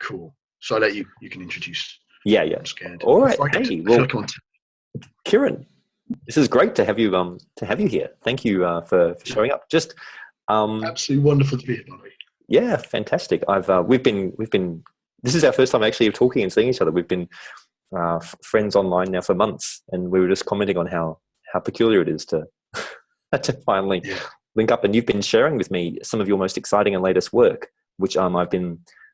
Cool. So I let you can introduce. Yeah. I'm scared. All right. I Hey, feel well, like I want to. Ciaran, this is great to have you here. Thank you for showing up. Just Absolutely wonderful to be here, Barnaby. yeah, fantastic. We've been this is our first time actually of talking and seeing each other. We've been friends online now for months, and we were just commenting on how peculiar it is to to finally link up. And you've been sharing with me some of your most exciting and latest work, which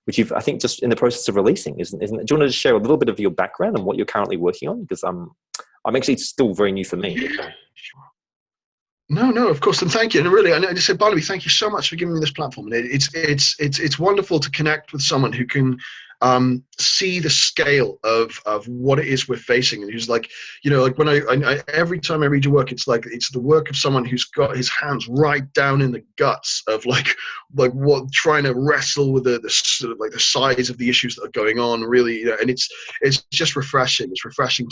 which you've, I think, just in the process of releasing, isn't it? Do you want to just share a little bit of your background and what you're currently working on? Because I'm actually still very new for me. Yeah, sure. No, of course, and thank you. And really, I just said, Barnaby, thank you so much for giving me this platform. And it's wonderful to connect with someone who can see the scale of what it is we're facing, and who's like, like when I every time I read your work, it's like it's the work of someone who's got his hands right down in the guts of like what trying to wrestle with the sort of like the size of the issues that are going on. Really, and it's just refreshing. It's refreshing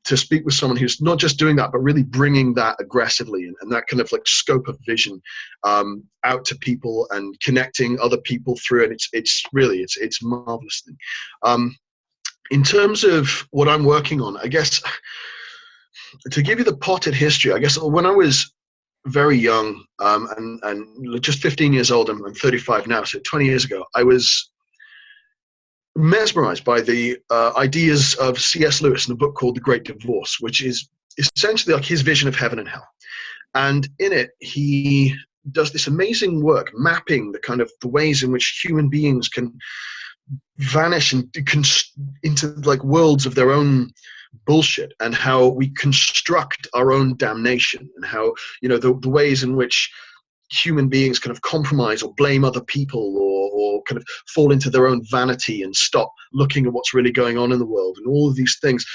to speak with someone who's not just doing that, but really bringing that aggressively and that kind of like scope of vision out to people and connecting other people through it. It's really a marvelous thing. In terms of what I'm working on, I guess to give you the potted history, I guess when I was very young and just 15 years old, I'm 35 now, so 20 years ago, I was mesmerized by the ideas of C.S. Lewis in a book called The Great Divorce, which is essentially like his vision of heaven and hell. And in it, he does this amazing work mapping the ways in which human beings can vanish into like worlds of their own bullshit, and how we construct our own damnation, and how the ways in which human beings kind of compromise or blame other people, or kind of fall into their own vanity and stop looking at what's really going on in the world, and all of these things.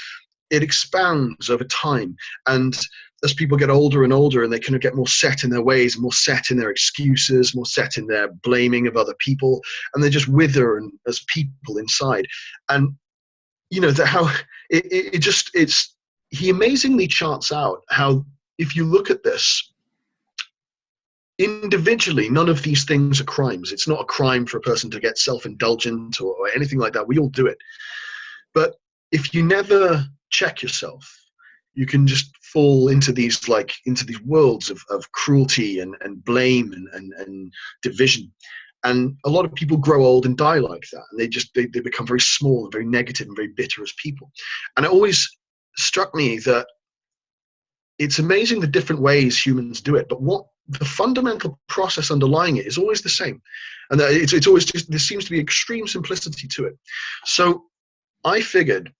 It expands over time, and as people get older and older, and they kind of get more set in their ways, more set in their excuses, more set in their blaming of other people, and they just wither as people inside. And how he amazingly charts out how, if you look at this individually, none of these things are crimes. It's not a crime for a person to get self-indulgent or anything like that. We all do it. But if you never check yourself, you can just fall into these worlds of cruelty and blame and division. And a lot of people grow old and die like that. And they become very small and very negative and very bitter as people. And it always struck me that it's amazing the different ways humans do it, but what the fundamental process underlying it is always the same. And it's always just, there seems to be extreme simplicity to it. So I figured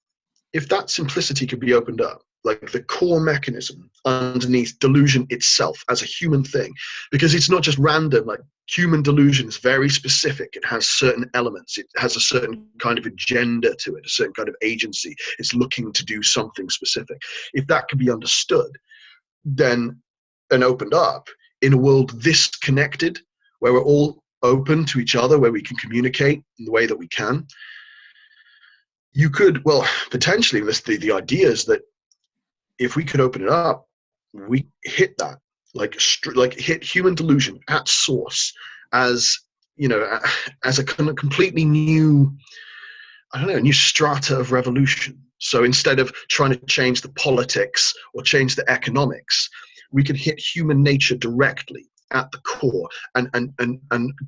if that simplicity could be opened up, like the core mechanism underneath delusion itself as a human thing, because it's not just random, like human delusion is very specific. It has certain elements. It has a certain kind of agenda to it, a certain kind of agency. It's looking to do something specific. If that could be understood, then and opened up in a world this connected, where we're all open to each other, where we can communicate in the way that we can, you could, well, potentially, the idea is that if we could open it up, we hit that, like hit human delusion at source, as as a kind of completely new, new strata of revolution. So instead of trying to change the politics or change the economics, we can hit human nature directly at the core and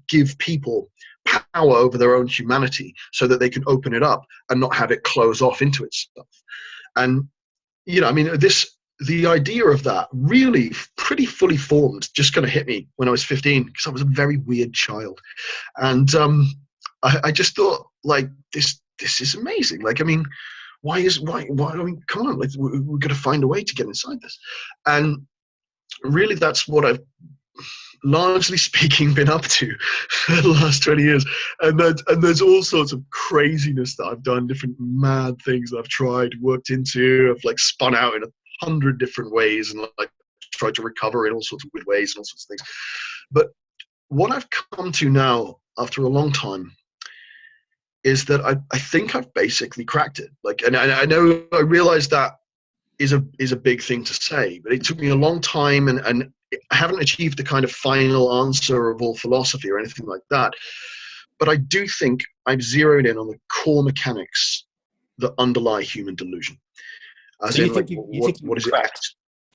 give people power over their own humanity, so that they can open it up and not have it close off into itself. And the idea of that really pretty fully formed just kind of hit me when I was 15, because I was a very weird child. And I just thought, like, this is amazing. Like, I mean, why, come on, like, we're going to find a way to get inside this. And really, that's what I've, largely speaking, been up to for the last 20 years. And there's all sorts of craziness that I've done, different mad things that I've tried, worked into, I've like spun out in 100 different ways, and like tried to recover in all sorts of weird ways and all sorts of things. But what I've come to now, after a long time, is that I think I've basically cracked it. Like, and I know, I realize that is a big thing to say, but it took me a long time, and I haven't achieved the kind of final answer of all philosophy or anything like that. but I do think I've zeroed in on the core mechanics that underlie human delusion. As So in, like, what is it?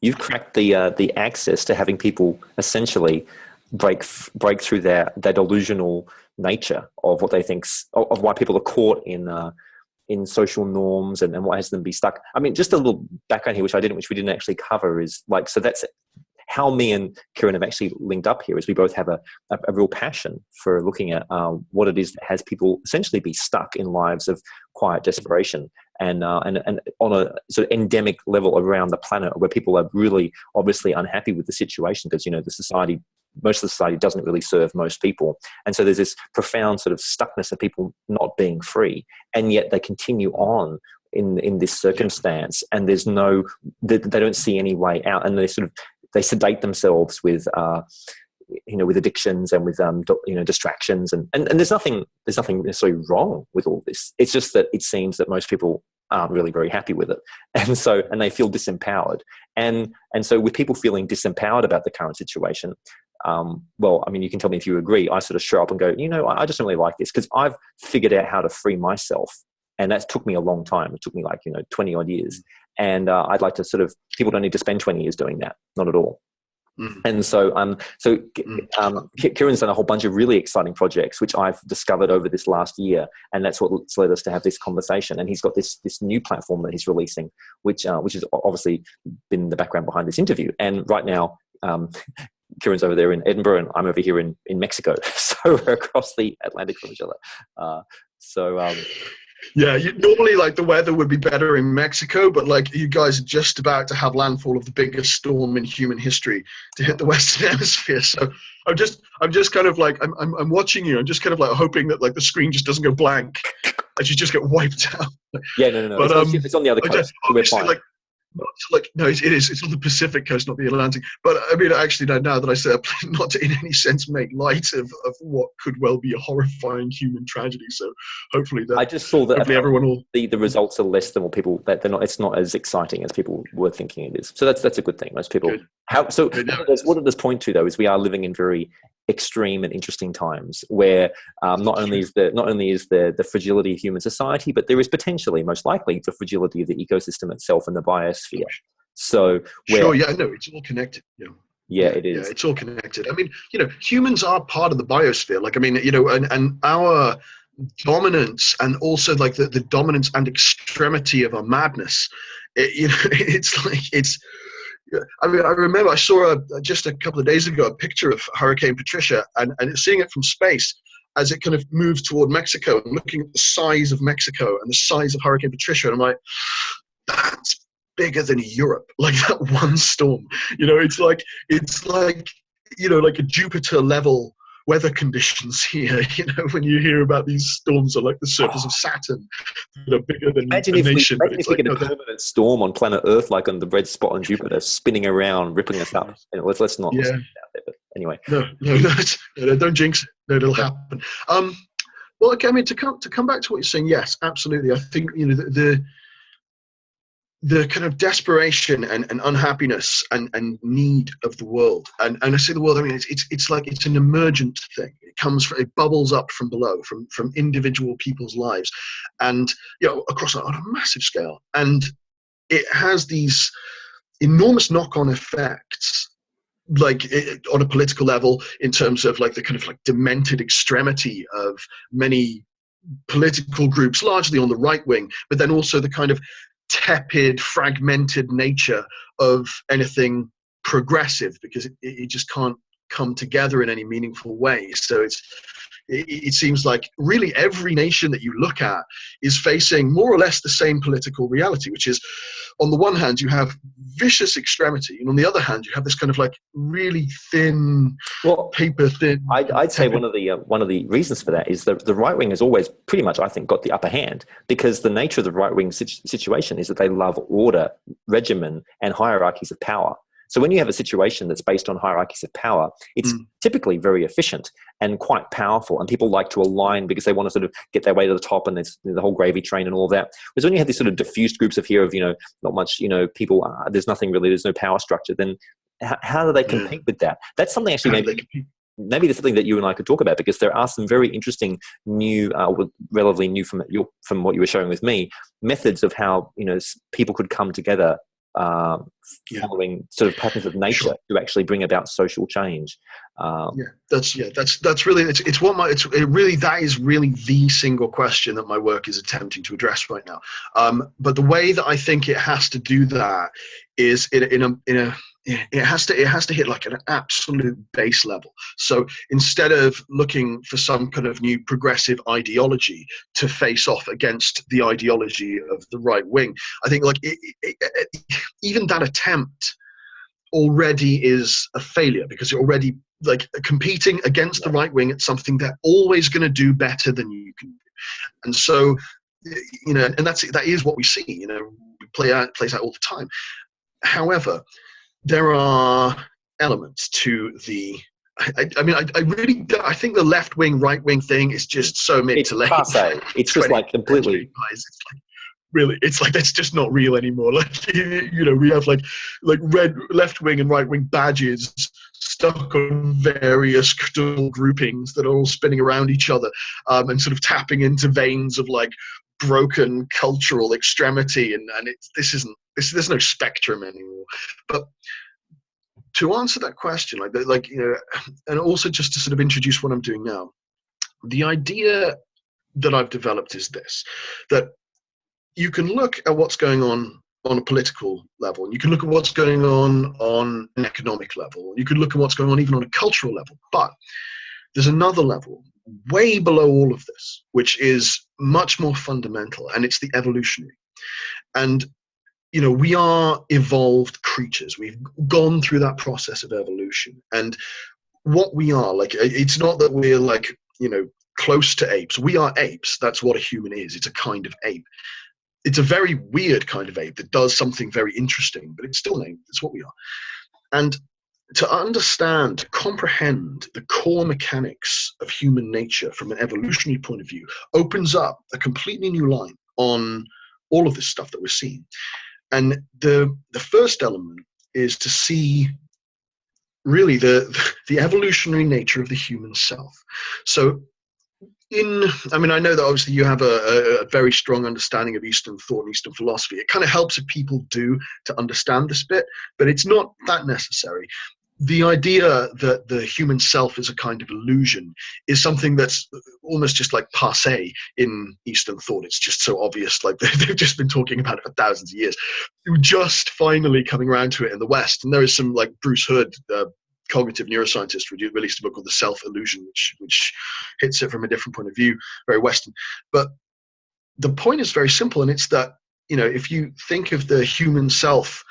You've cracked the access to having people essentially break through their delusional nature of what they think of why people are caught in social norms and what has them be stuck. I mean, just a little background here, which we didn't actually cover, is like, so that's how me and Ciaran have actually linked up here, is we both have a real passion for looking at what it is that has people essentially be stuck in lives of quiet desperation and on a sort of endemic level around the planet, where people are really obviously unhappy with the situation because, most of the society doesn't really serve most people. And so there's this profound sort of stuckness of people not being free, and yet they continue on in this circumstance, and there's they don't see any way out, and they sedate themselves with with addictions and with distractions, and there's nothing necessarily wrong with all this. It's just that it seems that most people aren't really very happy with it, and they feel disempowered, and so with people feeling disempowered about the current situation, well, I mean, you can tell me if you agree. I sort of show up and go, I just don't really like this, because I've figured out how to free myself, and that took me a long time. It took me 20 odd years, and I'd like to people don't need to spend 20 years doing that, not at all. And so, Ciaran's done a whole bunch of really exciting projects, which I've discovered over this last year, and that's what's led us to have this conversation. And he's got this new platform that he's releasing, which has obviously been the background behind this interview. And right now, Ciaran's over there in Edinburgh, and I'm over here in Mexico, so we're across the Atlantic from each other. Yeah, normally the weather would be better in Mexico, but you guys are just about to have landfall of the biggest storm in human history to hit the Western Hemisphere. So I'm just kind of I'm watching you. I'm just kind of hoping that the screen just doesn't go blank as you just get wiped out. Yeah, no. But, it's on the other coast. We're fine. No, it is. It's on the Pacific coast, not the Atlantic. But I mean, actually, now that I say that, not to in any sense make light of what could well be a horrifying human tragedy. So hopefully, I just saw that everyone will. The results are less than what people that they're not. It's not as exciting as people were thinking it is. So that's a good thing. Most people. Good. What it does point to, though, is we are living in very extreme and interesting times where not only is the fragility of human society, but there is potentially, most likely, the fragility of the ecosystem itself and the biosphere. So it's all connected. Yeah, it is. Yeah, it's all connected. I mean, humans are part of the biosphere. And our dominance, and also the dominance and extremity of our madness. I remember I saw just a couple of days ago a picture of Hurricane Patricia, and seeing it from space as it kind of moves toward Mexico, and looking at the size of Mexico and the size of Hurricane Patricia, and I'm like, that's bigger than Europe. That one storm, it's like a Jupiter level weather conditions here. When you hear about these storms on the surface of Saturn that are bigger than imagine a if nation. Imagine if we get a permanent storm on planet Earth, like on the red spot on Jupiter, spinning around, ripping us up. Let's not. Yeah. Out there, but anyway. No, don't jinx it. No, it'll happen. Well, okay. I mean, to come back to what you're saying, yes, absolutely. I think the kind of desperation and unhappiness and need of the world, and I say the world, I mean it's an emergent thing. It bubbles up from below, from individual people's lives, and across on a massive scale, and it has these enormous knock-on effects, on a political level, in terms of the kind of demented extremity of many political groups, largely on the right wing, but then also the kind of tepid, fragmented nature of anything progressive, because it just can't come together in any meaningful way. So it seems like really every nation that you look at is facing more or less the same political reality, which is, on the one hand, you have vicious extremity, and on the other hand, you have this kind of really thin, paper thin. I'd say one of the reasons for that is that the right wing has always pretty much, I think, got the upper hand, because the nature of the right wing situation is that they love order, regimen, and hierarchies of power. So when you have a situation that's based on hierarchies of power, it's typically very efficient and quite powerful, and people like to align because they want to sort of get their way to the top, and there's the whole gravy train and all of that. Whereas when you have these sort of diffused groups of not much, people, there's nothing really, there's no power structure, then how do they compete with that? That's something actually maybe there's something that you and I could talk about, because there are some very interesting new, relatively new from what you were sharing with me, methods of how, people could come together, following sort of patterns of nature to actually bring about social change. That's really, that is really the single question that my work is attempting to address right now. But the way that I think it has to do that is it has to hit like an absolute base level. So instead of looking for some kind of new progressive ideology to face off against the ideology of the right wing, I think like even that attempt already is a failure, because you're already like competing against the right wing at something they're always going to do better than you can do. And so, and that is what we see, plays out all the time. However, there are elements to the, I think the left wing, right wing thing is just so mid to late. It's passe. It's just like completely. It's like, really, it's like that's just not real anymore. Like, we have like red left wing and right wing badges stuck on various groupings that are all spinning around each other, and sort of tapping into veins of like broken cultural extremity, and there's no spectrum anymore. But to answer that question, and also just to sort of introduce what I'm doing now, the idea that I've developed is this: that you can look at what's going on a political level, and you can look at what's going on an economic level, you can look at what's going on even on a cultural level, but there's another level way below all of this, which is much more fundamental, and it's the evolutionary. And we are evolved creatures. We've gone through that process of evolution, and what we are, like, it's not that we're like, close to apes. We are apes. That's what a human is. It's a kind of ape. It's a very weird kind of ape that does something very interesting, but it's still an ape. It's what we are. And to understand, to comprehend the core mechanics of human nature from an evolutionary point of view opens up a completely new line on all of this stuff that we're seeing. And the first element is to see really the evolutionary nature of the human self. So I know that obviously you have a very strong understanding of Eastern thought and Eastern philosophy. It kind of helps if people do to understand this bit, but it's not that necessary. The idea that the human self is a kind of illusion is something that's almost just like passé in Eastern thought. It's just so obvious, like they've just been talking about it for thousands of years. We're just finally coming around to it in the West. And there is some, like Bruce Hood, cognitive neuroscientist, released a book called The Self-Illusion, which hits it from a different point of view, very Western. But the point is very simple, and it's that, if you think of the human self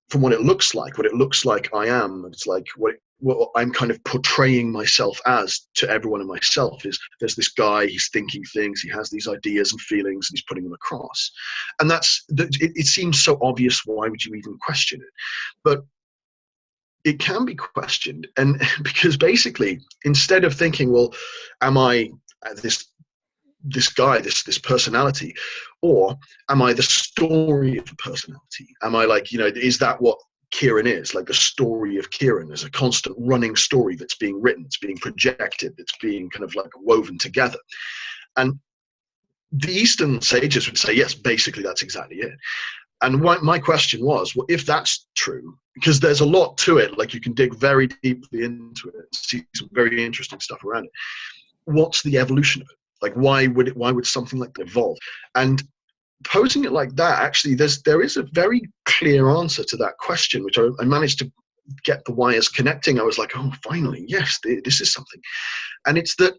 from what it looks like I am, it's like what I'm kind of portraying myself as to everyone in myself is there's this guy, he's thinking things, he has these ideas and feelings, and he's putting them across. And it seems so obvious, why would you even question it? But it can be questioned, and because basically, instead of thinking, well, am I this guy, this personality, or am I the story of the personality? Am I like, is that what Ciaran is? Like the story of Ciaran is a constant running story that's being written, it's being projected, it's being kind of like woven together. And the Eastern sages would say, yes, basically that's exactly it. And my question was, well, if that's true, because there's a lot to it, like you can dig very deeply into it, see some very interesting stuff around it. What's the evolution of it? Like, why would something like that evolve? And posing it like that, actually, there is a very clear answer to that question, which I managed to get the wires connecting. I was like, oh, finally, yes, this is something. And it's that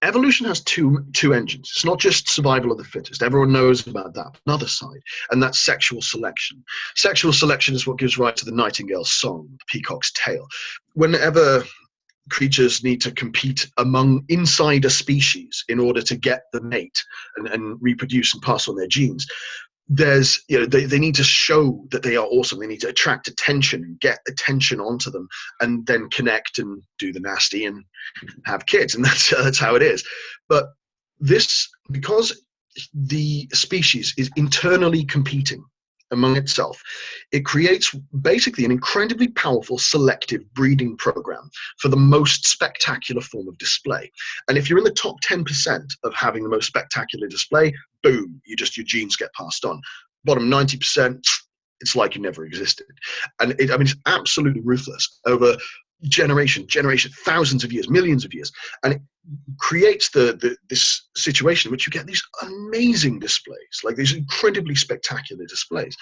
evolution has two engines. It's not just survival of the fittest. Everyone knows about that. Another side, and that's sexual selection. Sexual selection is what gives rise to the nightingale's song, the peacock's tail. Whenever creatures need to compete inside a species in order to get the mate and reproduce and pass on their genes, there's, they need to show that they are awesome. They need to attract attention and get attention onto them, and then connect and do the nasty and have kids. And that's how it is. But because the species is internally competing, among itself, it creates basically an incredibly powerful selective breeding program for the most spectacular form of display. And if you're in the top 10% of having the most spectacular display, boom, your genes get passed on. Bottom 90%, it's like you never existed. And it's absolutely ruthless over generation, thousands of years, millions of years. And it creates this situation in which you get these amazing displays, like these incredibly spectacular displays,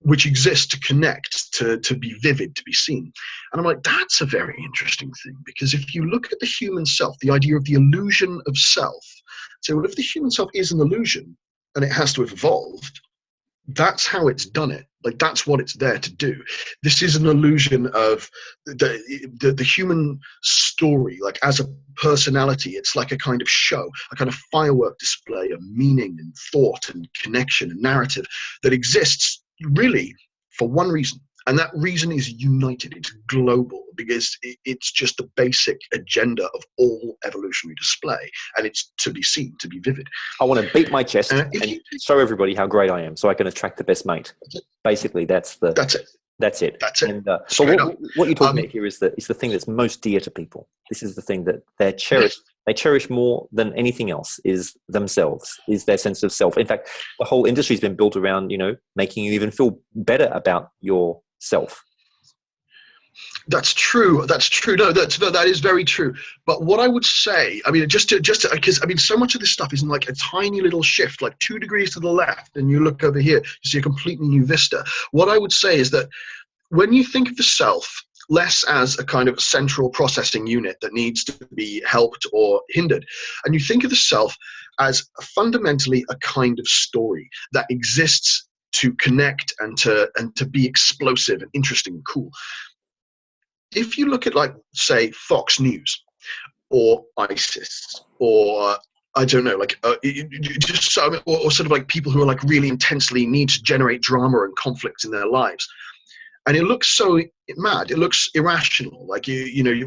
which exist to connect, to be vivid, to be seen. And I'm like, that's a very interesting thing, because if you look at the human self, the idea of the illusion of self, so well, if the human self is an illusion and it has to have evolved, that's how it's done it. Like, that's what it's there to do. This is an illusion of the human story, like as a personality. It's like a kind of show, a kind of firework display of meaning and thought and connection and narrative that exists really for one reason. And that reason is united. It's global, because it's just the basic agenda of all evolutionary display. And it's to be seen, to be vivid. I want to beat my chest and show everybody how great I am so I can attract the best mate. Basically, that's it. That's it. And, but what you're talking about here is the thing that's most dear to people. This is the thing that they cherish. They cherish more than anything else is themselves, is their sense of self. In fact, the whole industry has been built around, making you even feel better about yourself. That's true. No, that is very true. But what I would say, just because so much of this stuff is in like a tiny little shift, like 2 degrees to the left, and you look over here, you see a completely new vista. What I would say is that when you think of the self less as a kind of central processing unit that needs to be helped or hindered, and you think of the self as fundamentally a kind of story that exists to connect and to be explosive and interesting and cool. If you look at, like, say, Fox News or ISIS or I don't know, like or sort of like people who are like really intensely need to generate drama and conflict in their lives, and it looks so mad, it looks irrational. Like,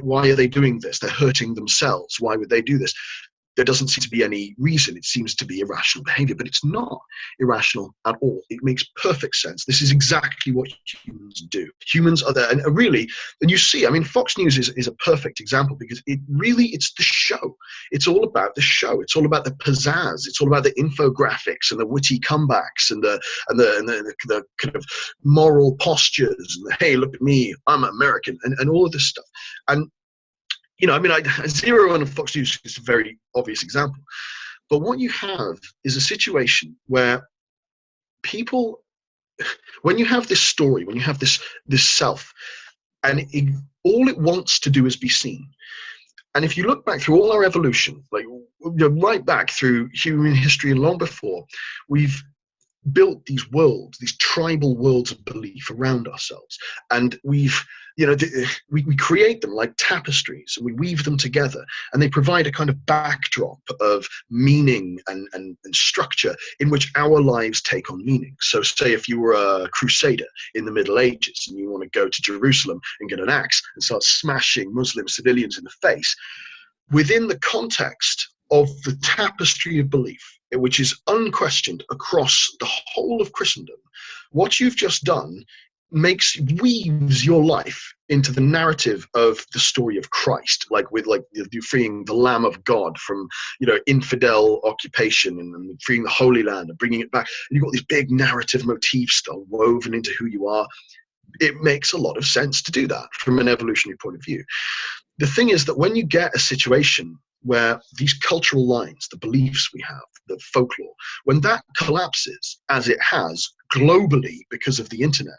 why are they doing this? They're hurting themselves. Why would they do this? There doesn't seem to be any reason. It seems to be irrational behavior, but it's not irrational at all. It makes perfect sense. This is exactly what humans do. Humans are there, and you see, Fox News is a perfect example, because it's the show. It's all about the show. It's all about the pizzazz. It's all about the infographics and the witty comebacks and the kind of moral postures and the, hey, look at me, I'm American, and all of this stuff. And Zero on Fox News is a very obvious example. But what you have is a situation where people, when you have this story, when you have this self, and all it wants to do is be seen. And if you look back through all our evolution, like right back through human history and long before, we've built these worlds, these tribal worlds of belief around ourselves, and we create them like tapestries, and we weave them together, and they provide a kind of backdrop of meaning and structure in which our lives take on meaning. So say if you were a crusader in the Middle Ages and you want to go to Jerusalem and get an axe and start smashing Muslim civilians in the face, within the context of the tapestry of belief, which is unquestioned across the whole of Christendom, what you've just done weaves your life into the narrative of the story of Christ, you freeing the Lamb of God from infidel occupation and freeing the Holy Land and bringing it back. And you've got these big narrative motifs that are woven into who you are. It makes a lot of sense to do that from an evolutionary point of view. The thing is that when you get a situation where these cultural lines, the beliefs we have, the folklore, when that collapses, as it has globally because of the internet,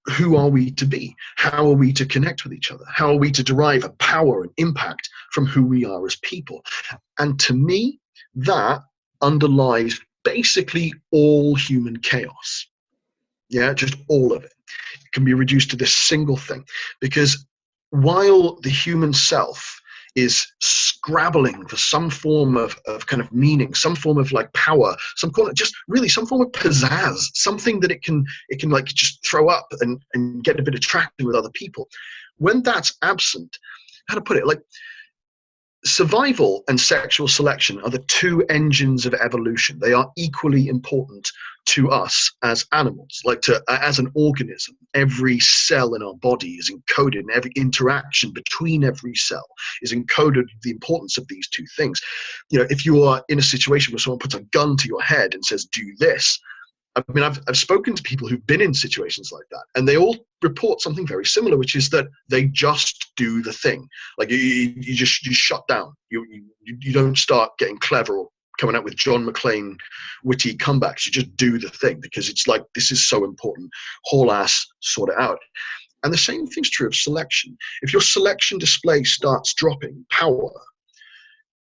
who are we to be? How are we to connect with each other? How are we to derive a power and impact from who we are as people? And to me, that underlies basically all human chaos. Yeah, just all of it. It can be reduced to this single thing, because while the human self is scrabbling for some form of kind of meaning, some form of like power, some form of pizzazz, something that it can like just throw up and get a bit of traction with other people. When that's absent, how to put it, like survival and sexual selection are the two engines of evolution. They are equally important to us as animals, as an organism. Every cell in our body is encoded, and every interaction between every cell is encoded with the importance of these two things. If you are in a situation where someone puts a gun to your head and says, do this, I mean, I've spoken to people who've been in situations like that, and they all report something very similar, which is that they just do the thing. Like you shut down. You don't start getting clever or coming out with John McClane witty comebacks. You just do the thing because it's like, this is so important. Haul ass, sort it out. And the same thing's true of selection. If your selection display starts dropping power,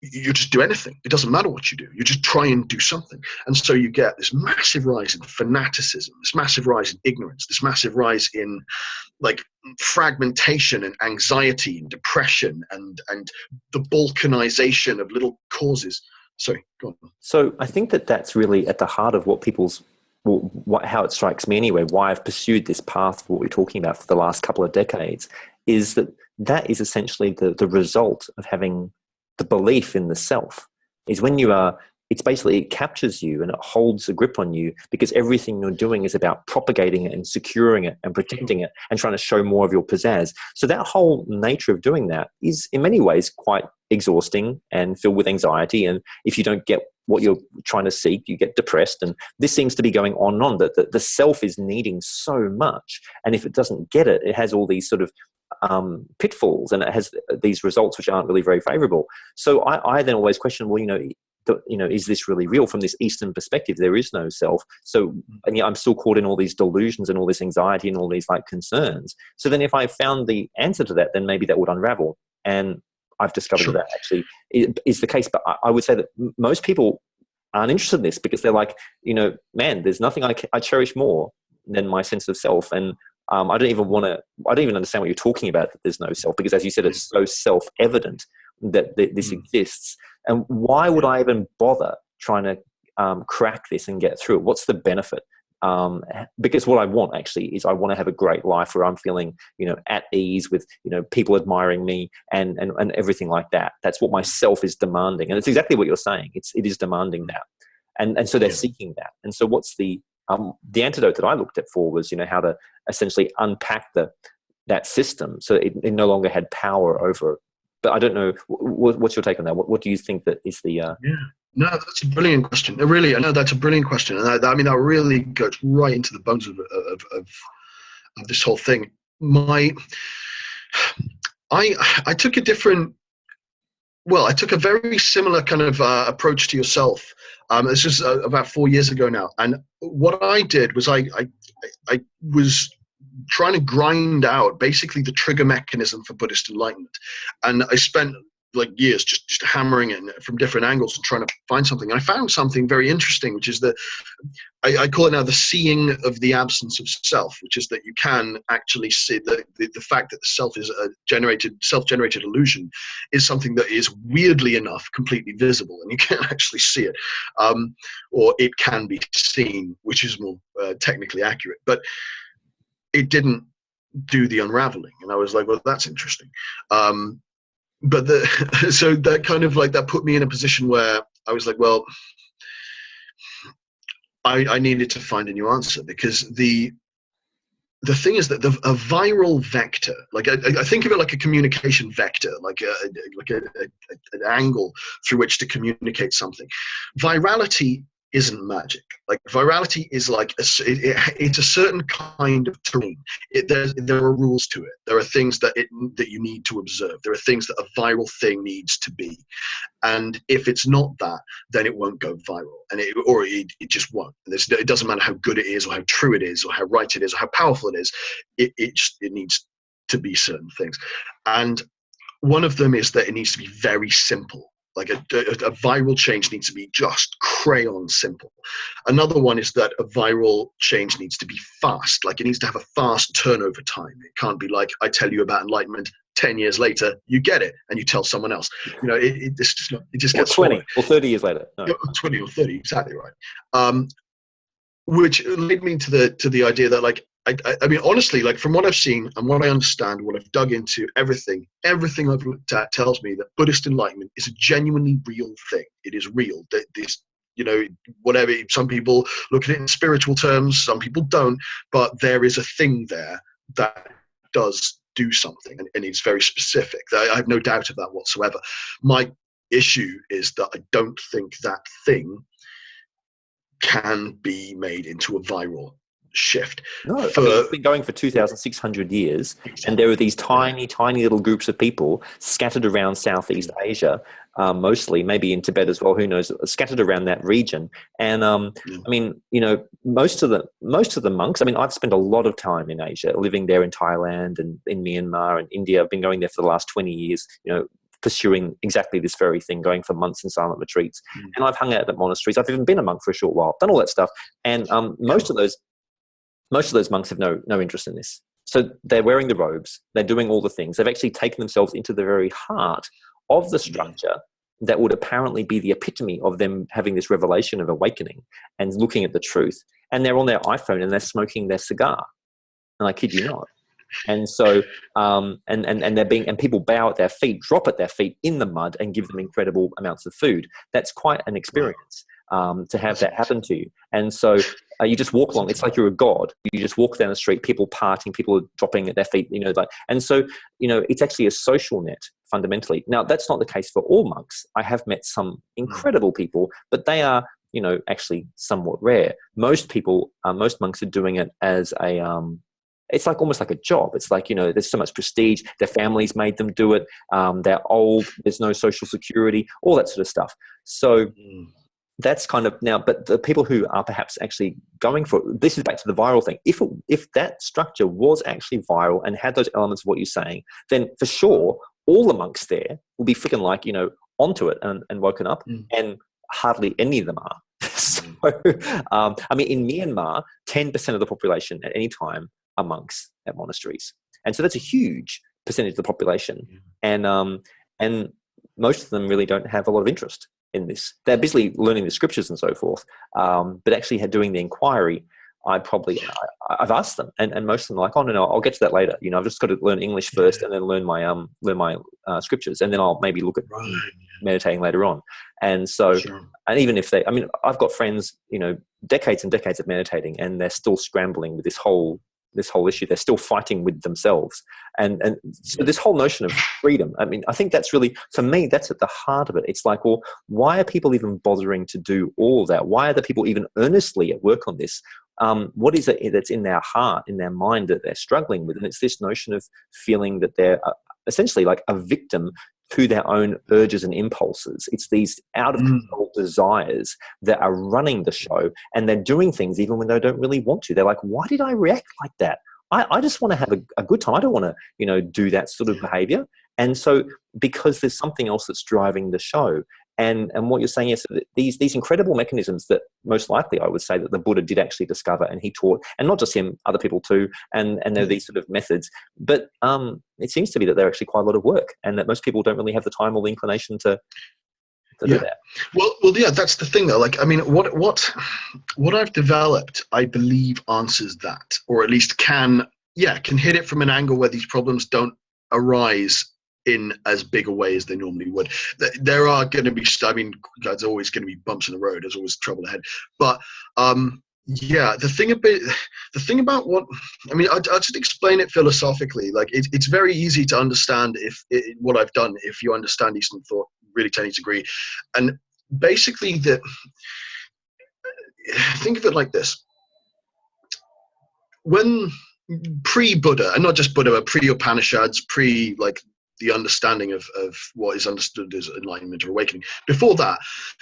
you just do anything. It doesn't matter what you do. You just try and do something. And so you get this massive rise in fanaticism, this massive rise in ignorance, this massive rise in fragmentation and anxiety and depression and the balkanization of little causes. Sorry, go on. So I think that's really at the heart of how it strikes me anyway, why I've pursued this path of what we're talking about for the last couple of decades, is that is essentially the result of having the belief in the self. Is when it captures you and it holds a grip on you, because everything you're doing is about propagating it and securing it and protecting it and trying to show more of your pizzazz. So that whole nature of doing that is in many ways quite exhausting and filled with anxiety. And if you don't get what you're trying to seek, you get depressed. And this seems to be going on and on, that the self is needing so much. And if it doesn't get it, it has all these sort of pitfalls, and it has these results which aren't really very favorable. So I then always question, is this really real from this Eastern perspective? There is no self. So I'm still caught in all these delusions and all this anxiety and all these concerns. So then if I found the answer to that, then maybe that would unravel. And I've discovered that actually is the case. But I would say that most people aren't interested in this because they're like, man, there's nothing I cherish more than my sense of self. And I don't even understand what you're talking about, that there's no self, because as you said, it's so self-evident that this exists. And why would I even bother trying to crack this and get through it? What's the benefit? Because what I want actually is I want to have a great life where I'm feeling, at ease with, people admiring me and everything like that. That's what my self is demanding. And it's exactly what you're saying. It is demanding that. And so they're seeking that. And so what's the antidote that I looked at for was, how to essentially unpack that system so it no longer had power over it. But I don't know, what's your take on that? What do you think that is the... Yeah, no, that's a brilliant question. I know that's a brilliant question. And that really goes right into the bones of this whole thing. I took a very similar kind of approach to yourself. This is about 4 years ago now. And what I did was I was trying to grind out basically the trigger mechanism for Buddhist enlightenment. And I spent years just hammering it from different angles and trying to find something. And I found something very interesting, which is I call it now the seeing of the absence of self, which is that you can actually see the fact that the self is a self-generated illusion is something that is weirdly enough completely visible, and you can actually see it, or it can be seen, which is more technically accurate. But it didn't do the unraveling, and I was like, well, that's interesting. But so that kind of that put me in a position where I was like, well, I needed to find a new answer, because the thing is that a viral vector, I think of it like a communication vector, an angle through which to communicate something. Virality isn't magic. Virality is it's a certain kind of terrain. There are rules to it. There are things that you need to observe. There are things that a viral thing needs to be. And if it's not that, then it won't go viral, and it just won't. It doesn't matter how good it is, or how true it is, or how right it is, or how powerful it is. It needs to be certain things. And one of them is that it needs to be very simple. A viral change needs to be just crayon simple. Another one is that a viral change needs to be fast. It needs to have a fast turnover time. It can't be I tell you about enlightenment, 10 years later you get it and you tell someone else. It just gets 20 forward. or 30 years later. No. 20 or 30, exactly right. Which led me to the idea that I mean, honestly, like from what I've seen and what I understand, what I've dug into, everything I've looked at tells me that Buddhist enlightenment is a genuinely real thing. It is real. This, you know, whatever, some people look at it in spiritual terms, some people don't, but there is a thing there that does do something, and it's very specific. I have no doubt of that whatsoever. My issue is that I don't think that thing can be made into a viral shift. No, I mean, it's been going for 2,600 years, and there are these tiny, tiny little groups of people scattered around Southeast Asia, mostly, maybe in Tibet as well, who knows, scattered around that region. And I mean, you know, most of the monks, I mean, I've spent a lot of time in Asia, living there in Thailand and in Myanmar and India. I've been going there for the last 20 years, you know, pursuing exactly this very thing, going for months in silent retreats. And I've hung out at monasteries. I've even been a monk for a short while, done all that stuff. And most of those monks have no interest in this. So they're wearing the robes, they're doing all the things. They've actually taken themselves into the very heart of the structure that would apparently be the epitome of them having this revelation of awakening and looking at the truth. And they're on their iPhone and they're smoking their cigar. And I kid you not. And so, and they're being, and people bow at their feet, drop at their feet in the mud, and give them incredible amounts of food. That's quite an experience to have that happen to you. And so you just walk along. It's like you're a god. You just walk down the street, people partying, people dropping at their feet. You know, like, and so it's actually a social net fundamentally. Now, that's not the case for all monks. I have met some incredible people, but they are, actually somewhat rare. Most people, most monks are doing it as a it's like almost like a job. It's like, there's so much prestige. Their families made them do it. They're old. There's no social security, all that sort of stuff. So that's kind of now, but the people who are perhaps actually going for it, this is back to the viral thing. If that structure was actually viral and had those elements of what you're saying, then for sure, all the monks there will be freaking like, onto it and woken up, and hardly any of them are. So, I mean, in Myanmar, 10% of the population at any time are monks at monasteries, and so that's a huge percentage of the population. And most of them really don't have a lot of interest in this. They're busy learning the scriptures and so forth, but actually doing the inquiry, I've asked them, and most of them are like, oh no, I'll get to that later. I've just got to learn English first, and then learn my scriptures, and then I'll maybe look at meditating later on. And so, and even if I've got friends, decades and decades of meditating, and they're still scrambling with this whole issue. They're still fighting with themselves. And so this whole notion of freedom, I think that's really, for me, that's at the heart of it. It's like, well, why are people even bothering to do all of that? Why are the people even earnestly at work on this? What is it that's in their heart, in their mind, that they're struggling with? And it's this notion of feeling that they're essentially like a victim to their own urges and impulses. It's these out of control desires that are running the show, and they're doing things even when they don't really want to. They're like, why did I react like that? I just want to have a good time. I don't want to, do that sort of behavior. And so, because there's something else that's driving the show, and what you're saying is that these incredible mechanisms that most likely I would say that the Buddha did actually discover, and he taught, and not just him, other people too, and there are these sort of methods. But it seems to be that they're actually quite a lot of work, and that most people don't really have the time or the inclination to do that. Well, yeah, that's the thing though. Like, what I've developed, I believe, answers that, or at least can hit it from an angle where these problems don't arise in as big a way as they normally would. There are going to be, there's always going to be bumps in the road. There's always trouble ahead. But the thing about what I'll just explain it philosophically. Like, it's very easy to understand what I've done if you understand Eastern thought really to any degree. And basically, think of it like this: when pre-Buddha, and not just Buddha, but pre-Upanishads, the understanding of what is understood as enlightenment or awakening. Before that,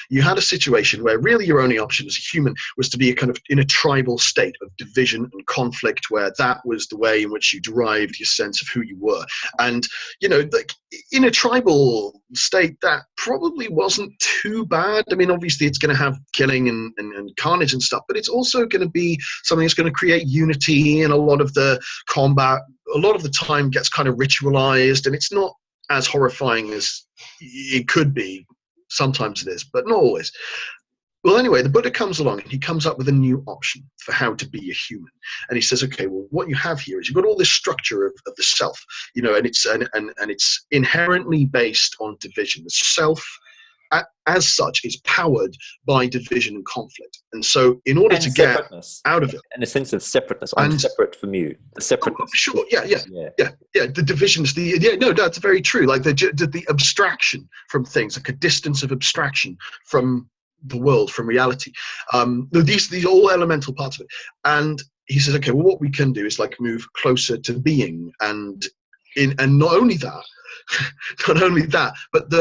you had a situation where really your only option as a human was to be in a tribal state of division and conflict, where that was the way in which you derived your sense of who you were. And, in a tribal state, that probably wasn't too bad. Obviously it's going to have killing and carnage and stuff, but it's also going to be something that's going to create unity, and a lot of the combat, a lot of the time, gets kind of ritualized, and it's not as horrifying as it could be. Sometimes it is, but not always. Well, anyway, the Buddha comes along and he comes up with a new option for how to be a human. And he says, okay, well, what you have here is you've got all this structure of the self, and it's inherently based on division. The self, as such, is powered by division and conflict. And so in order to get out of it, and a sense of separateness, I'm separate from you. The separateness. Sure, yeah. The divisions, no, that's very true. Like the abstraction from things, like a distance of abstraction from the world, from reality. These are all elemental parts of it. And he says, okay, well, what we can do is like move closer to being, and not only that, but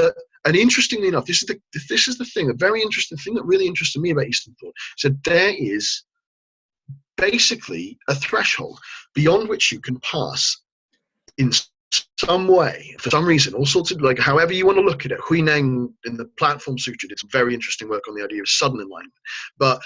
and interestingly enough, this is the thing, a very interesting thing that really interested me about Eastern thought. So there is basically a threshold beyond which you can pass in some way, for some reason, all sorts of, like, however you want to look at it. Huineng in the Platform Sutra did some very interesting work on the idea of sudden enlightenment. But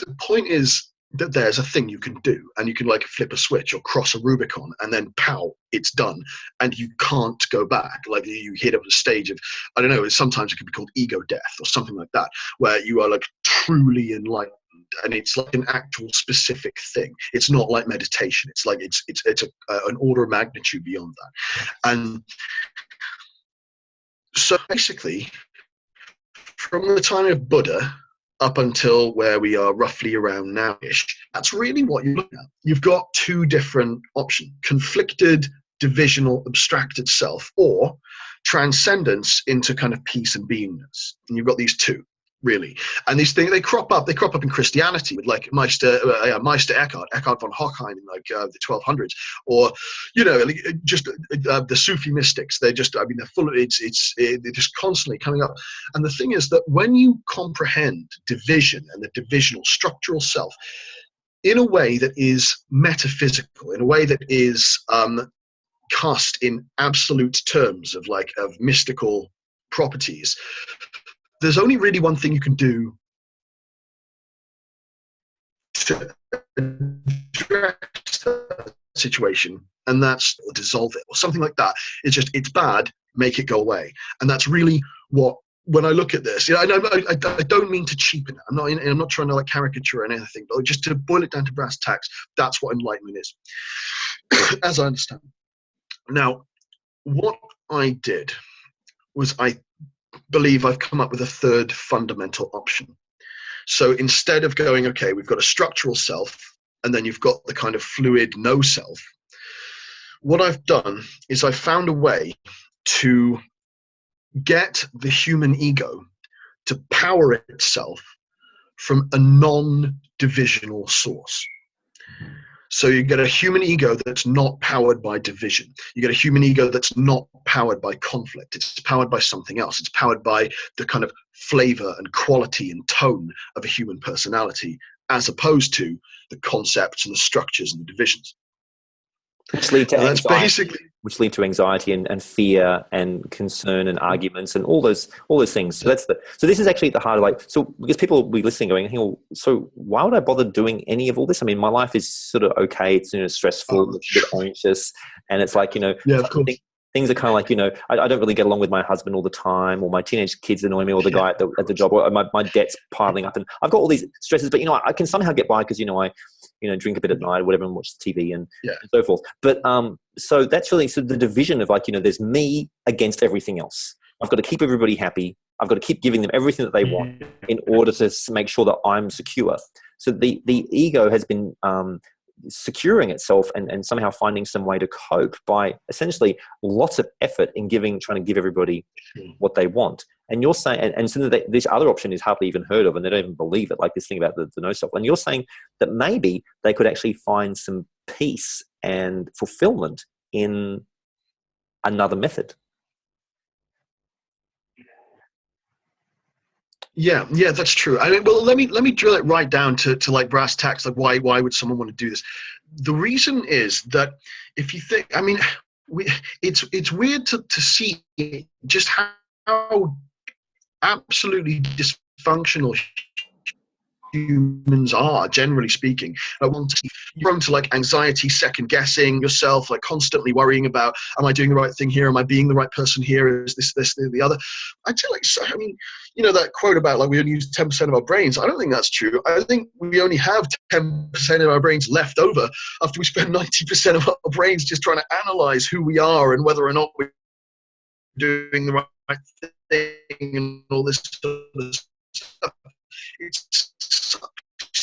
the point is that there's a thing you can do, and you can like flip a switch or cross a Rubicon, and then pow, it's done, and you can't go back. Like you hit up a stage of, I don't know, sometimes it could be called ego death or something like that, where you are like truly enlightened, and it's like an actual specific thing. It's not like meditation. It's like it's an order of magnitude beyond that. And so basically, from the time of Buddha up until where we are roughly around now-ish, that's really what you're looking at. You've got two different options: conflicted, divisional, abstracted self, or transcendence into kind of peace and beingness. And you've got these two, really. And these things, they crop up in Christianity with like Meister Eckhart von Hochheim in like the 1200s, or just the Sufi mystics. They're full of they're just constantly coming up. And the thing is that when you comprehend division and the divisional structural self in a way that is metaphysical, in a way that is cast in absolute terms of mystical properties, there's only really one thing you can do to address that situation, and that's dissolve it or something like that. It's bad, make it go away. And that's really what, when I look at this, I don't mean to cheapen it. I'm not trying to like caricature or anything, but just to boil it down to brass tacks, that's what enlightenment is, as I understand. Now, what I did was I believe I've come up with a third fundamental option. So instead of going, okay, we've got a structural self, and then you've got the kind of fluid no self, what I've done is I've found a way to get the human ego to power itself from a non-divisional source. So you get a human ego that's not powered by division. You get a human ego that's not powered by conflict. It's powered by something else. It's powered by the kind of flavor and quality and tone of a human personality, as opposed to the concepts and the structures and the divisions. Which lead to anxiety and fear and concern and arguments and all those things. So this is actually at the heart of because people will be listening going, hey, well, so why would I bother doing any of all this? I mean, my life is sort of okay. It's stressful, it's a bit anxious, and it's like, yeah, of course. Things are kind of like, I don't really get along with my husband all the time, or my teenage kids annoy me, or the guy at the job, or my debt's piling up, and I've got all these stresses, but I can somehow get by because I drink a bit at night or whatever and watch TV and so forth. But so that's really the division of there's me against everything else. I've got to keep everybody happy. I've got to keep giving them everything that they want in order to make sure that I'm secure. So the ego has been securing itself and somehow finding some way to cope by essentially lots of effort in trying to give everybody what they want. And you're saying, and so this other option is hardly even heard of, and they don't even believe it, like this thing about the no self. And you're saying that maybe they could actually find some peace and fulfillment in another method. Yeah, that's true. I mean, well, let me drill it right down to like brass tacks. Like, why would someone want to do this? The reason is that if you think, I mean, it's weird to see just how absolutely dysfunctional humans are, generally speaking. You're prone to like anxiety, second guessing yourself, like constantly worrying about, am I doing the right thing here? Am I being the right person here? Is this, the other? I'd say, like, so, I mean, you know, that quote about like we only use 10% of our brains. I don't think that's true. I think we only have 10% of our brains left over after we spend 90% of our brains just trying to analyze who we are and whether or not we're doing the right thing and all this sort of stuff. It's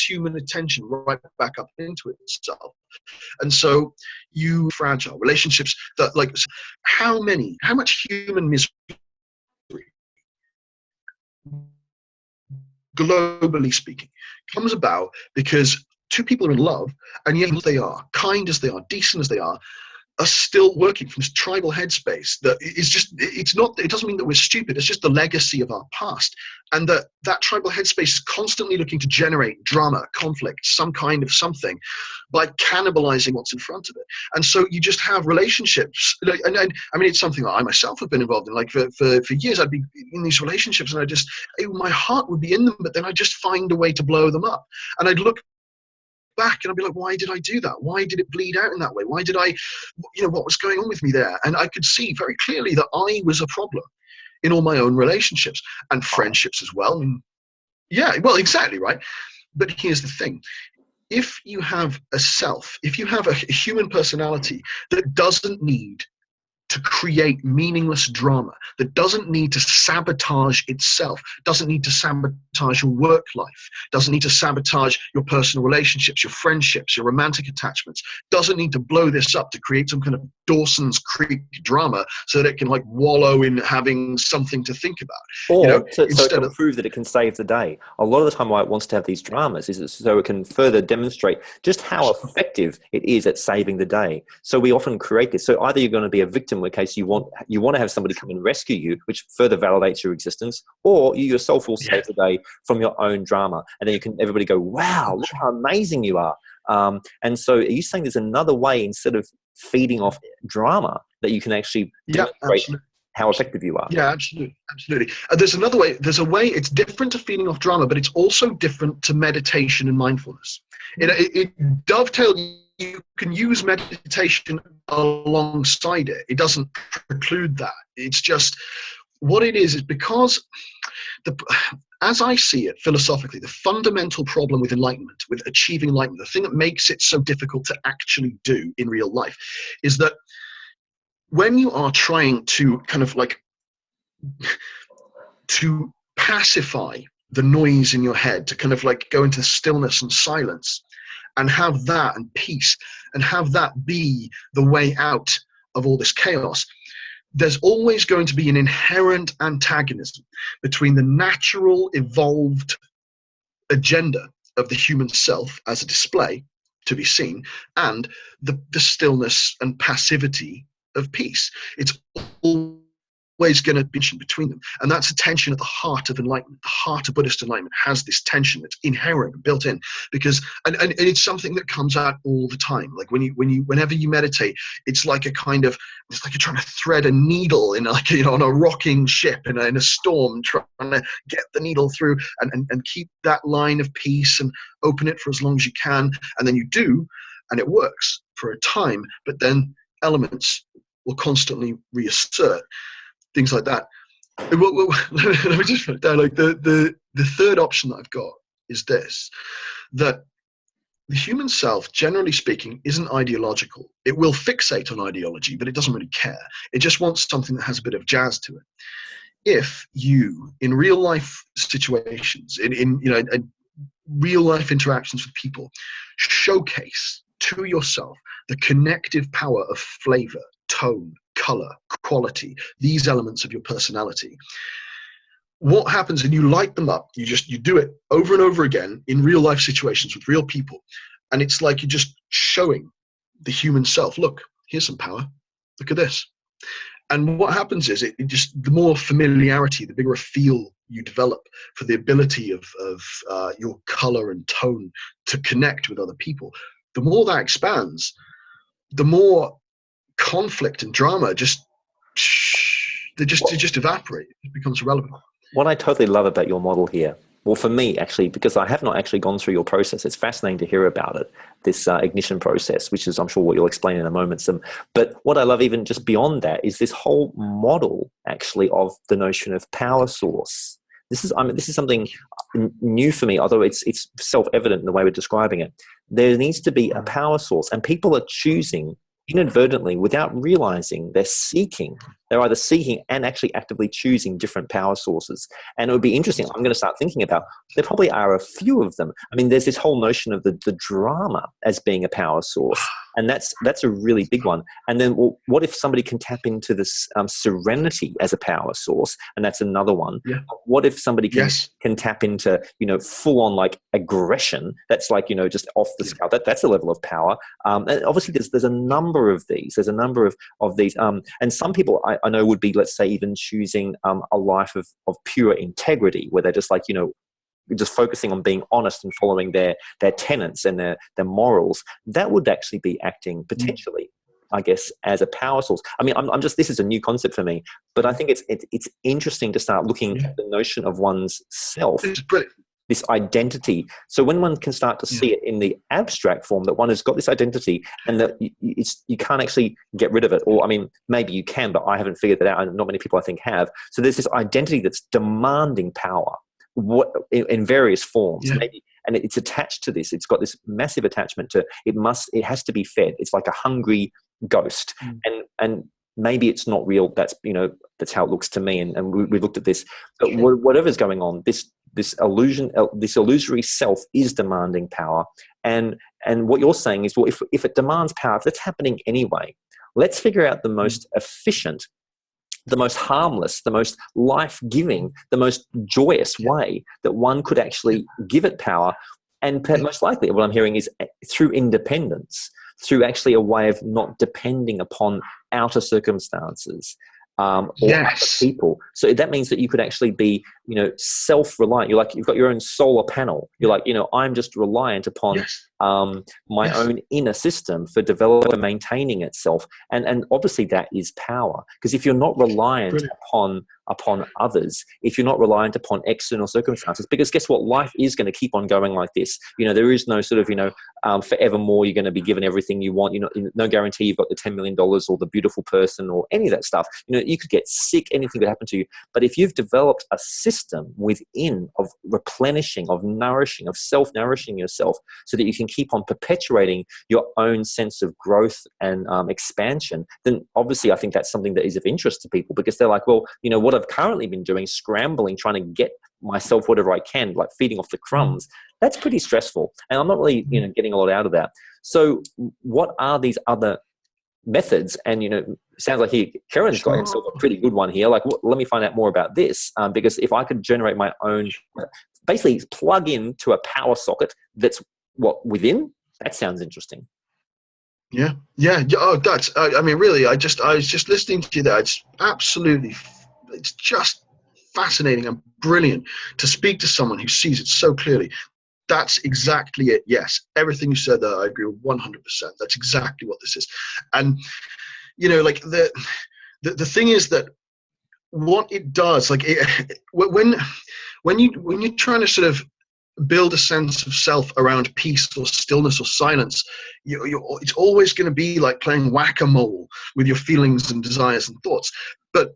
human attention right back up into itself. And so you fragile relationships that, like, how much human misery globally speaking comes about because two people are in love, and yet they are kind as they are, decent as they are still working from this tribal headspace that is just, it doesn't mean that we're stupid. It's just the legacy of our past. And that tribal headspace is constantly looking to generate drama, conflict, some kind of something by cannibalizing what's in front of it. And so you just have relationships. And I mean, it's something that I myself have been involved in. Like for years, I'd be in these relationships and my heart would be in them, but then I'd just find a way to blow them up. And I'd look back and I'd be like, why did I do that? Why did it bleed out in that way? Why did I, what was going on with me there? And I could see very clearly that I was a problem in all my own relationships and friendships as well. And yeah, well, exactly, right. But here's the thing. If you have a self, if you have a human personality that doesn't need to create meaningless drama, that doesn't need to sabotage itself, doesn't need to sabotage your work life, doesn't need to sabotage your personal relationships, your friendships, your romantic attachments, doesn't need to blow this up to create some kind of Dawson's Creek drama so that it can like wallow in having something to think about. Or so it can prove that it can save the day. A lot of the time why it wants to have these dramas is so it can further demonstrate just how effective it is at saving the day. So we often create this. So either you're going to be a victim in case you want to have somebody come and rescue you, which further validates your existence, or you yourself will save the day from your own drama. And then everybody go, wow, look how amazing you are. And so are you saying there's another way instead of feeding off drama that you can actually demonstrate how effective you are? Yeah, absolutely. There's another way. There's a way. It's different to feeding off drama, but it's also different to meditation and mindfulness. It dovetails. You can use meditation alongside it. It doesn't preclude that. It's just what it is because as I see it philosophically, the fundamental problem with enlightenment, with achieving enlightenment, the thing that makes it so difficult to actually do in real life is that when you are trying to kind of like to pacify the noise in your head, to kind of like go into stillness and silence and have that and peace and have that be the way out of all this chaos, there's always going to be an inherent antagonism between the natural evolved agenda of the human self as a display to be seen and the stillness and passivity of peace. It's always going to be between them, and that's a tension at the heart of enlightenment. The heart of Buddhist enlightenment has this tension that's inherent, built in, because and it's something that comes out all the time. Like whenever you meditate, it's like it's like you're trying to thread a needle in on a rocking ship in a storm, trying to get the needle through and keep that line of peace and open it for as long as you can, and then you do, and it works for a time, but then elements will constantly reassert. Things like that. Let me just put it down. Like the third option that I've got is this: that the human self, generally speaking, isn't ideological. It will fixate on ideology, but it doesn't really care. It just wants something that has a bit of jazz to it. If you, in real life situations, in real life interactions with people, showcase to yourself the connective power of flavor, tone, color, quality, these elements of your personality, what happens, and you light them up, you do it over and over again in real life situations with real people, and it's like you're just showing the human self, look, here's some power, look at this. And what happens is it just, the more familiarity, the bigger a feel you develop for the ability of your color and tone to connect with other people, the more that expands, the more conflict and drama just evaporate. It becomes irrelevant. What I totally love about your model here well, for me, actually, because I have not actually gone through your process, it's fascinating to hear about it, this ignition process, which is, I'm sure, what you'll explain in a moment. But what I love even just beyond that is this whole model, actually, of the notion of power source. This is something new for me, although it's self-evident in the way we're describing it. There needs to be a power source, and people are choosing inadvertently, without realizing, they're either seeking and actually actively choosing different power sources. And it would be interesting, I'm going to start thinking about, there probably are a few of them. I mean, there's this whole notion of the drama as being a power source, and that's a really big one. And then, well, what if somebody can tap into this serenity as a power source? And that's another one. Yeah. What if somebody can tap into, full on like aggression? That's like, just off the scale. That's a level of power. And obviously there's a number of these. There's a number of these. And some people I know would be, let's say, even choosing a life of pure integrity, where they're just like, just focusing on being honest and following their tenets and their morals. That would actually be acting potentially, I guess, as a power source. I mean, I'm just, this is a new concept for me, but I think it's interesting to start looking at the notion of one's self, this identity. So when one can start to see it in the abstract form, that one has got this identity and that you can't actually get rid of it. Or, I mean, maybe you can, but I haven't figured that out. And not many people, I think, have. So there's this identity that's demanding power, in various forms, maybe, and it's attached to this. It's got this massive attachment to it has to be fed. It's like a hungry ghost, and maybe it's not real. That's how it looks to me. And we looked at this, but whatever's going on, this illusion, this illusory self is demanding power. And what you're saying is, well, if it demands power, if that's happening anyway, let's figure out the most efficient, the most harmless, the most life-giving, the most joyous way that one could actually give it power. And most likely what I'm hearing is through independence, through actually a way of not depending upon outer circumstances or other people. So that means that you could actually be, self-reliant. You're like, you've got your own solar panel. You're like, I'm just reliant upon my own inner system for developing and maintaining itself. And obviously that is power. Because if you're not reliant upon others, if you're not reliant upon external circumstances, because guess what? Life is going to keep on going like this. There is no sort of, forevermore you're going to be given everything you want. No guarantee you've got the $10 million or the beautiful person or any of that stuff. You could get sick, anything could happen to you. But if you've developed a system within of replenishing, of nourishing, of self-nourishing yourself so that you can keep on perpetuating your own sense of growth and expansion, then obviously I think that's something that is of interest to people, because they're like, well, what I've currently been doing, scrambling, trying to get myself whatever I can, like feeding off the crumbs, that's pretty stressful. And I'm not really, getting a lot out of that. So what are these other methods? And, sounds like Ciaran's got himself a pretty good one here. Like, let me find out more about this, because if I could generate my own, basically plug into a power socket that's within, that sounds interesting. Yeah. Oh, that's, I mean, really, I was just listening to you there. It's just fascinating and brilliant to speak to someone who sees it so clearly. That's exactly it. Yes. Everything you said there, I agree with 100%. That's exactly what this is. And, like the thing is that what it does, like when you're trying to sort of build a sense of self around peace or stillness or silence, it's always going to be like playing whack-a-mole with your feelings and desires and thoughts. But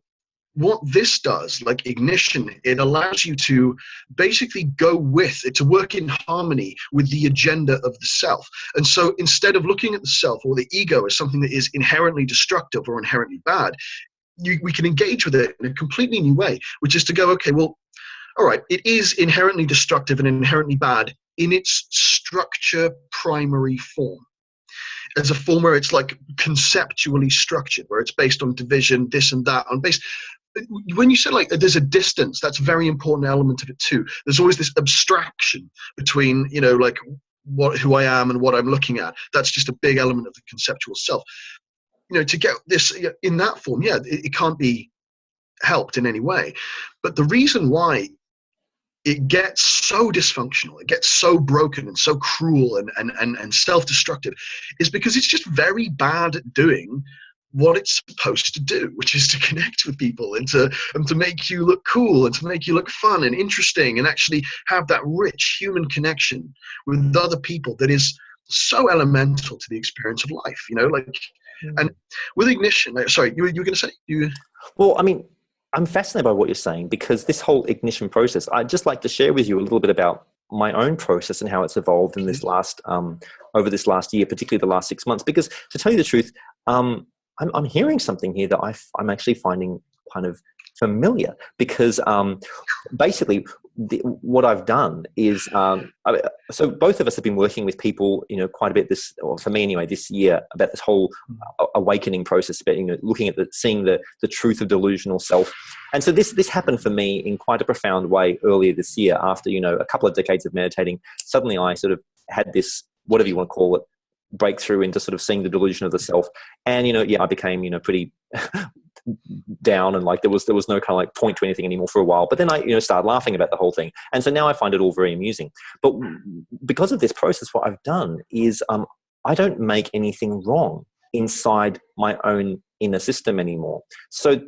what this does, like ignition, it allows you to basically go with it, to work in harmony with the agenda of the self. And so instead of looking at the self or the ego as something that is inherently destructive or inherently bad, we can engage with it in a completely new way, which is to go, okay, well, all right, it is inherently destructive and inherently bad in its structure primary form. As a form where it's like conceptually structured, where it's based on division, this and that, when you say like there's a distance, that's a very important element of it too. There's always this abstraction between, like who I am and what I'm looking at. That's just a big element of the conceptual self. To get this in that form, it can't be helped in any way. But the reason why it gets so dysfunctional, it gets so broken and so cruel and self-destructive is because it's just very bad at doing what it's supposed to do, which is to connect with people and to make you look cool and to make you look fun and interesting and actually have that rich human connection with other people that is so elemental to the experience of life, and with ignition, sorry, you were going to say? Well, I mean, I'm fascinated by what you're saying, because this whole ignition process, I'd just like to share with you a little bit about my own process and how it's evolved in this last, over this last year, particularly the last 6 months. Because to tell you the truth, I'm hearing something here that I'm actually finding kind of familiar, because basically what I've done is, so both of us have been working with people, quite a bit or for me anyway, this year, about this whole awakening process, about, looking at seeing the truth of delusional self. And so this happened for me in quite a profound way earlier this year, after, a couple of decades of meditating. Suddenly I sort of had this, whatever you want to call it, breakthrough into sort of seeing the delusion of the self. And, I became, pretty down, and like there was no kind of like point to anything anymore for a while. But then I, started laughing about the whole thing. And so now I find it all very amusing. But because of this process, what I've done is I don't make anything wrong inside my own inner system anymore. So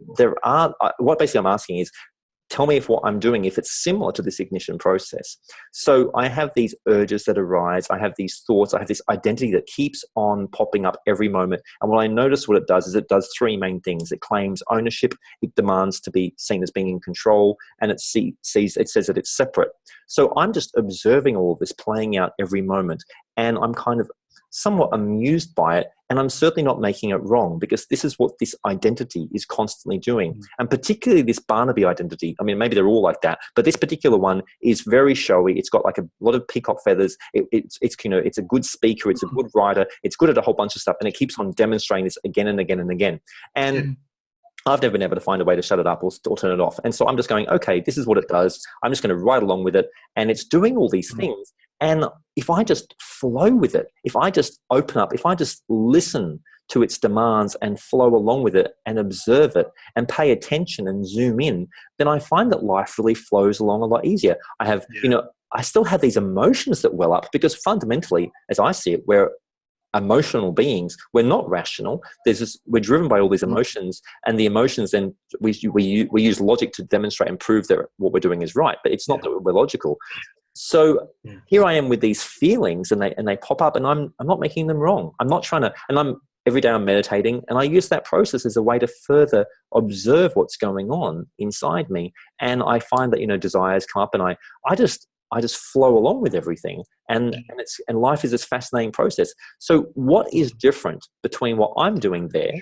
what basically I'm asking is, tell me if what I'm doing, if it's similar to this ignition process. So I have these urges that arise. I have these thoughts. I have this identity that keeps on popping up every moment. And what I notice what it does is it does three main things. It claims ownership. It demands to be seen as being in control. And it says that it's separate. So I'm just observing all of this playing out every moment. And I'm kind of somewhat amused by it. And I'm certainly not making it wrong, because this is what this identity is constantly doing. And particularly this Barnaby identity. I mean, maybe they're all like that, but this particular one is very showy. It's got like a lot of peacock feathers. It's a good speaker. It's a good writer. It's good at a whole bunch of stuff. And it keeps on demonstrating this again and again and again. And I've never been able to find a way to shut it up or turn it off. And so I'm just going, okay, this is what it does. I'm just going to ride along with it. And it's doing all these things. And if I just flow with it, if I just open up, if I just listen to its demands and flow along with it and observe it and pay attention and zoom in, then I find that life really flows along a lot easier. I have, I still have these emotions that well up, because fundamentally, as I see it, we're emotional beings. We're not rational. We're driven by all these emotions, and the emotions then we use logic to demonstrate and prove that what we're doing is right. But it's not that we're logical. So here I am with these feelings, and they pop up, and I'm not making them wrong. I'm not trying to, and every day I'm meditating, and I use that process as a way to further observe what's going on inside me. And I find that, desires come up, and I just flow along with everything. And life is this fascinating process. So what is different between what I'm doing there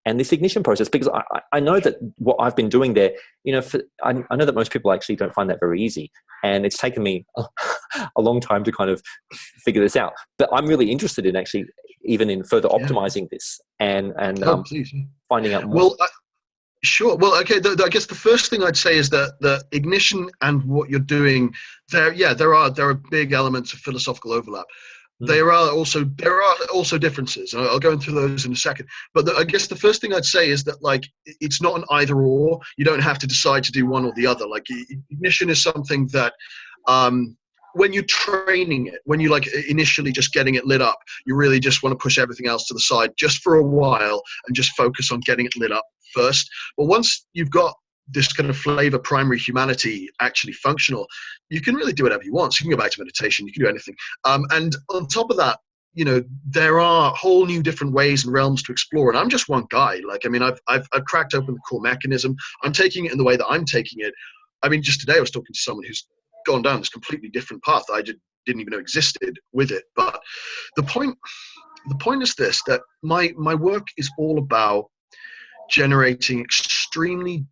and this ignition process? Because I know that what I've been doing there, I know that most people actually don't find that very easy. And it's taken me a long time to kind of figure this out. But I'm really interested in actually even in further optimizing this and finding out more. Well, sure. Well, okay. I guess the first thing I'd say is that the ignition and what you're doing there are big elements of philosophical overlap. There are also differences. I'll go into those in a second. But I guess the first thing I'd say is that, like, it's not an either or. You don't have to decide to do one or the other. Like, ignition is something that, when you're training it, when you like initially just getting it lit up, you really just want to push everything else to the side just for a while and just focus on getting it lit up first. But once you've got this kind of flavor primary humanity actually functional, you can really do whatever you want. So you can go back to meditation, you can do anything. And on top of that, there are whole new different ways and realms to explore. And I'm just one guy. Like, I mean, I've cracked open the core mechanism. I'm taking it in the way that I'm taking it. I mean, just today I was talking to someone who's gone down this completely different path that I didn't even know existed with it. But the point is this, that my work is all about generating extremely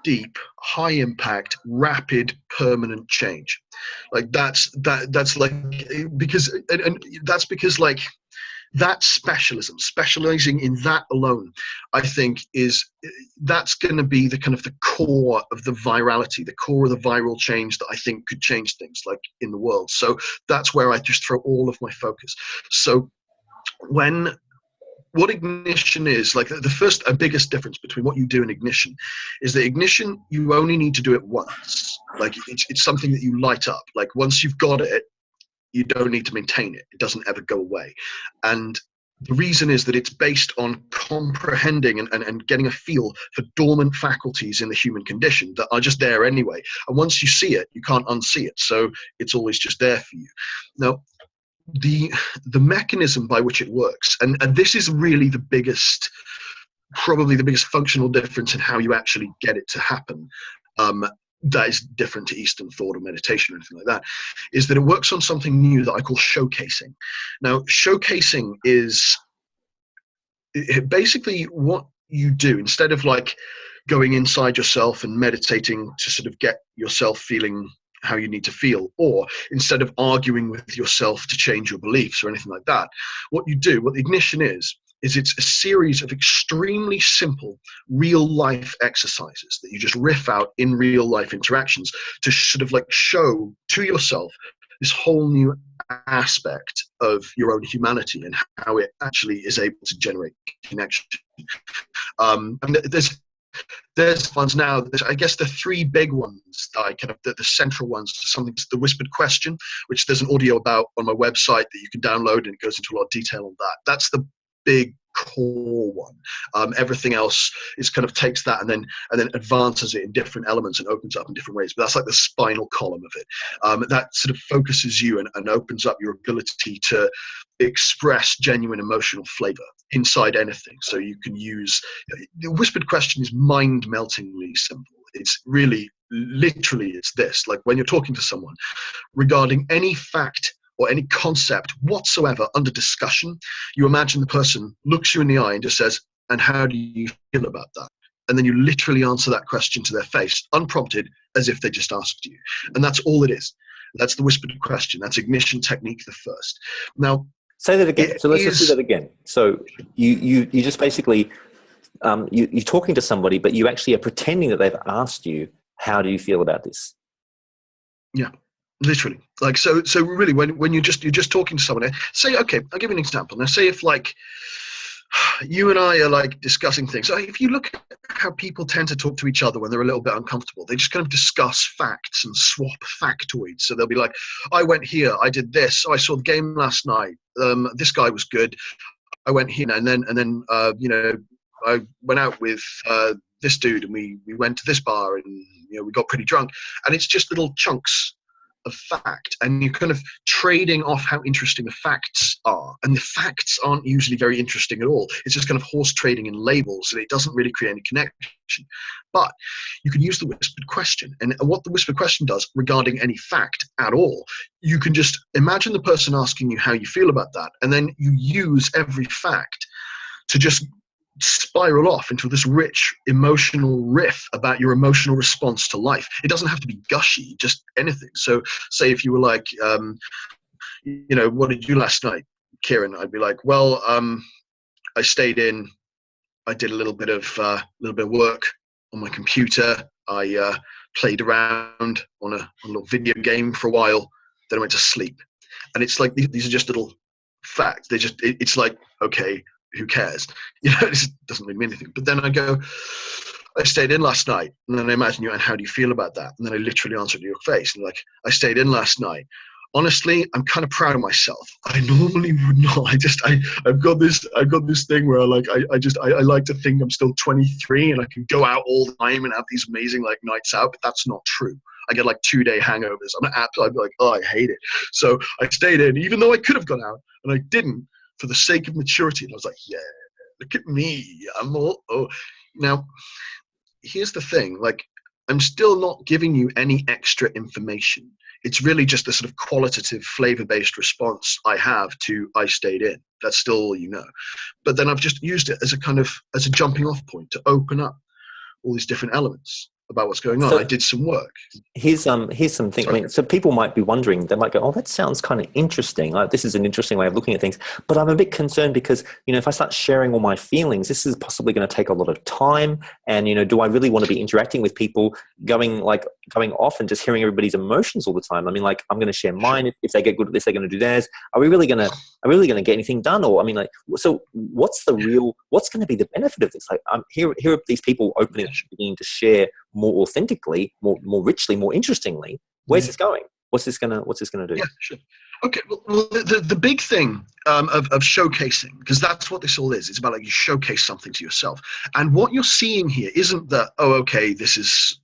deep, high impact, rapid, permanent change. Like that's like, because like that specializing in that alone, I think that's going to be the kind of the core of the virality, the core of the viral change that I think could change things like in the world. So that's where I just throw all of my focus. So what ignition is, like the first and biggest difference between what you do and ignition is that ignition, you only need to do it once. Like it's something that you light up. Like once you've got it, you don't need to maintain it. It doesn't ever go away. And The reason is that it's based on comprehending and getting a feel for dormant faculties in the human condition that are just there anyway. And once you see it, you can't unsee it. So it's always just there for you. Now, the mechanism by which it works, and this is really probably the biggest functional difference in how you actually get it to happen, that is different to Eastern thought or meditation or anything like that, is that it works on something new that I call showcasing. Now, showcasing is basically what you do instead of like going inside yourself and meditating to sort of get yourself feeling how you need to feel, or instead of arguing with yourself to change your beliefs or anything like that. What you do, what the ignition is it's a series of extremely simple real life exercises that you just riff out in real life interactions to sort of like show to yourself this whole new aspect of your own humanity and how it actually is able to generate connection. And there's ones now, I guess the three big ones that I kind of, the central ones, something, the whispered question, which there's an audio about on my website that you can download, and it goes into a lot of detail on that. That's the big core one. Everything else is kind of takes that and then advances it in different elements and opens up in different ways. But that's like the spinal column of it. That sort of focuses you and opens up your ability to express genuine emotional flavor inside anything. So you can use, the whispered question is mind-meltingly simple. It's really, literally, it's this. Like when you're talking to someone regarding any fact or any concept whatsoever under discussion, you imagine the person looks you in the eye and just says, and how do you feel about that? And then you literally answer that question to their face, unprompted, as if they just asked you. And that's all it is. That's the whispered question. That's ignition technique, the first. Now, say that again. So let's just do that again. So you just basically, you're talking to somebody, but you actually are pretending that they've asked you, how do you feel about this? Yeah. Literally, like so really when you're just talking to someone, say, okay, I'll give you an example. Now say if like you and I are like discussing things. So if you look at how people tend to talk to each other when they're a little bit uncomfortable, they just kind of discuss facts and swap factoids. So they'll be like, I went here, I did this, I saw the game last night, this guy was good, I went here, and then you know, I went out with this dude and we went to this bar and you know we got pretty drunk. And it's just little chunks of fact, and you're kind of trading off how interesting the facts are, and the facts aren't usually very interesting at all. It's just kind of horse trading in labels, and it doesn't really create any connection. But you can use the whispered question, and what the whispered question does regarding any fact at all, you can just imagine the person asking you how you feel about that, and then you use every fact to just spiral off into this rich emotional riff about your emotional response to life. It doesn't have to be gushy, just anything. So say if you were like, you know, what did you do last night, Ciaran? I'd be like, well, I stayed in, I did a little bit of work on my computer. I played around on a little video game for a while. Then I went to sleep. And it's like, these are just little facts. It's like, okay, who cares? You know, it doesn't really mean anything. But then I go, I stayed in last night. And then I imagine you, and how do you feel about that? And then I literally answer to your face. And like, I stayed in last night. Honestly, I'm kind of proud of myself. I normally would not. I've got this thing where I like to think I'm still 23 and I can go out all the time and have these amazing like nights out, but that's not true. I get like 2-day hangovers. I'd be like, oh, I hate it. So I stayed in, even though I could have gone out, and I didn't, for the sake of maturity. And I was like, yeah, look at me. I'm all, oh. Now, here's the thing. Like, I'm still not giving you any extra information. It's really just a sort of qualitative flavor-based response I have to I stayed in. That's still all you know. But then I've just used it as a jumping off point to open up all these different elements about what's going on. So I did some work. Here's some things. I mean, so people might be wondering, they might go, oh, that sounds kind of interesting. Like, this is an interesting way of looking at things. But I'm a bit concerned because, you know, if I start sharing all my feelings, this is possibly going to take a lot of time. And, you know, do I really want to be interacting with people going off and just hearing everybody's emotions all the time? I mean, like, I'm going to share mine. If they get good at this, they're going to do theirs. Are we really going to get anything done? Or, I mean, like, so what's going to be the benefit of this? Like, here are these people opening, beginning to share more authentically, more richly, more interestingly. Where's this going? What's this gonna do? Yeah, sure. Okay, well the big thing of showcasing, because that's what this all is. It's about like you showcase something to yourself, and what you're seeing here isn't that, oh, okay, this is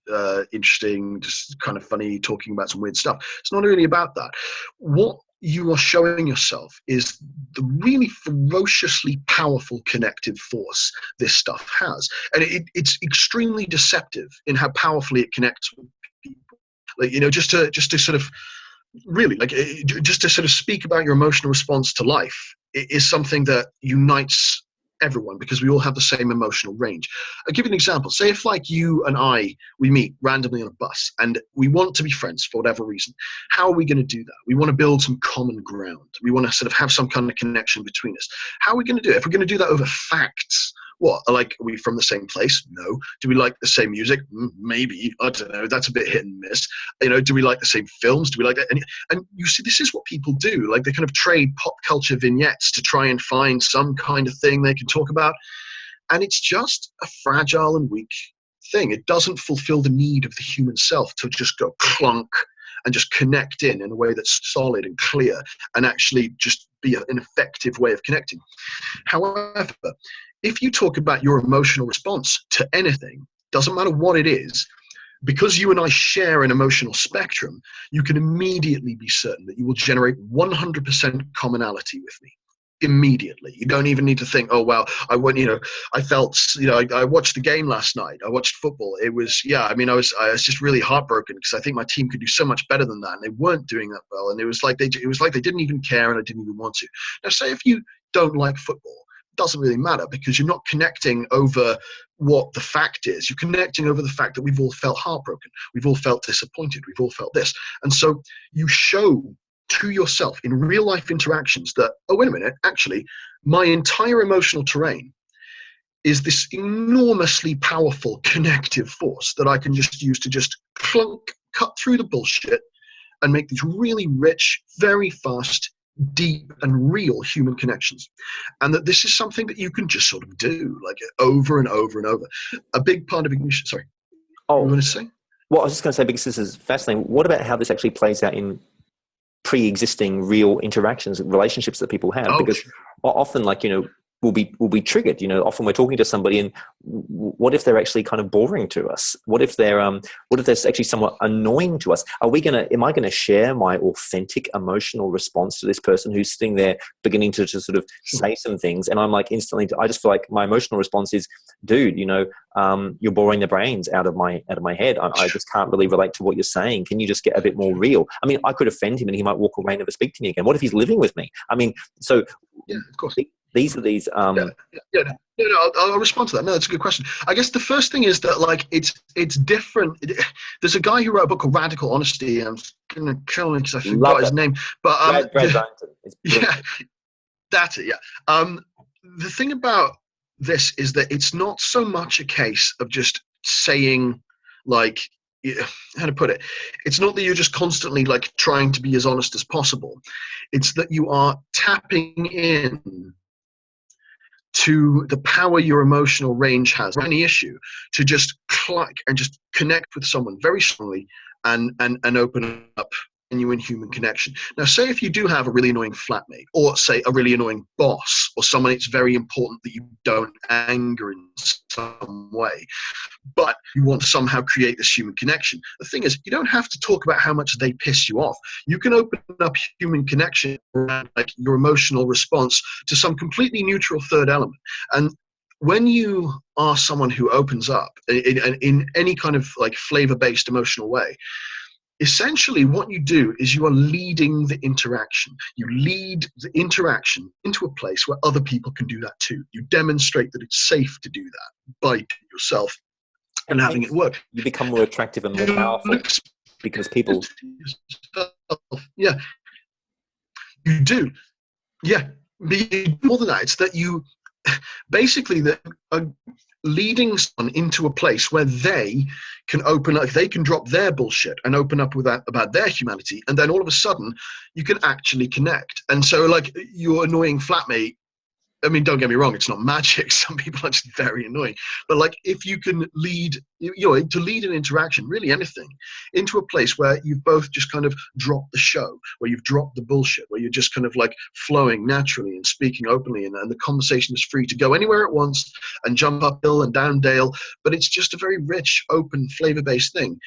interesting, just kind of funny, talking about some weird stuff. It's not really about that. What you are showing yourself is the really ferociously powerful connective force this stuff has, and it's extremely deceptive in how powerfully it connects with people. Like, just to sort of really, like, just to sort of speak about your emotional response to life, it is something that unites everyone because we all have the same emotional range. I'll give you an example. Say if like you and we meet randomly on a bus and we want to be friends for whatever reason. How are we going to do that? We want to build some common ground. We want to sort of have some kind of connection between us. How are we going to do it? If we're going to do that over facts, what? Like, are we from the same place? No. Do we like the same music? Maybe. I don't know. That's a bit hit and miss. Do we like the same films? Do we like that? And you see, this is what people do. Like, they kind of trade pop culture vignettes to try and find some kind of thing they can talk about. And it's just a fragile and weak thing. It doesn't fulfill the need of the human self to just go clunk and just connect in a way that's solid and clear and actually just be an effective way of connecting. However, if you talk about your emotional response to anything, doesn't matter what it is, because you and I share an emotional spectrum, you can immediately be certain that you will generate 100% commonality with me. Immediately. You don't even need to think, oh, well, I watched the game last night. I watched football. It was, I was just really heartbroken because I think my team could do so much better than that. And they weren't doing that well. And it was like they didn't even care and I didn't even want to. Now, say if you don't like football, it doesn't really matter because you're not connecting over what the fact is. You're connecting over the fact that we've all felt heartbroken. We've all felt disappointed. We've all felt this. And so you show to yourself in real life interactions that, oh, wait a minute, actually, my entire emotional terrain is this enormously powerful connective force that I can just use to just cut through the bullshit and make these really rich, very fast, deep and real human connections. And that this is something that you can just sort of do like over and over and over. A big part of ignition. Sorry. Oh, you want to say? Well, I was just going to say, because this is fascinating. What about how this actually plays out in pre-existing real interactions and relationships that people have? Because often, like, we'll be triggered. Often we're talking to somebody, and what if they're actually kind of boring to us? What if they're actually somewhat annoying to us? Am I gonna share my authentic emotional response to this person who's sitting there beginning to just sort of say some things, and I'm like instantly, I just feel like my emotional response is, dude, you're boring the brains out of my head. I just can't really relate to what you're saying. Can you just get a bit more real? I mean, I could offend him and he might walk away and never speak to me again. What if he's living with me? I mean, so yeah, of course. These are these. No, I'll respond to that. No, it's a good question. I guess the first thing is that, like, it's different. There's a guy who wrote a book called Radical Honesty. I'm gonna kill him because I forgot his name. But Brad yeah, that's it. Yeah. The thing about this is that it's not so much a case of just saying, like, how to put it, it's not that you're just constantly like trying to be as honest as possible. It's that you are tapping in to the power your emotional range has, any issue, to just click and just connect with someone very strongly and open up genuine human connection. Now, say if you do have a really annoying flatmate, or say a really annoying boss, or someone it's very important that you don't anger in some way, but you want to somehow create this human connection. The thing is, you don't have to talk about how much they piss you off. You can open up human connection around, like, your emotional response to some completely neutral third element. And when you are someone who opens up in any kind of like flavor-based emotional way, essentially what you do is you are leading the interaction. You lead the interaction into a place where other people can do that too. You demonstrate that it's safe to do that by yourself and having it work. You become more attractive and more powerful because people. Yeah, you do. Yeah, more than that, it's that you basically are leading someone into a place where they can open up, they can drop their bullshit and open up with that about their humanity, and then all of a sudden you can actually connect. And so, like, your annoying flatmate I mean, don't get me wrong, it's not magic. Some people are just very annoying. But like, if you can lead, to lead an interaction, really anything, into a place where you've both just kind of dropped the show, where you've dropped the bullshit, where you're just kind of like flowing naturally and speaking openly, and the conversation is free to go anywhere it wants and jump uphill and down dale. But it's just a very rich, open, flavor-based thing.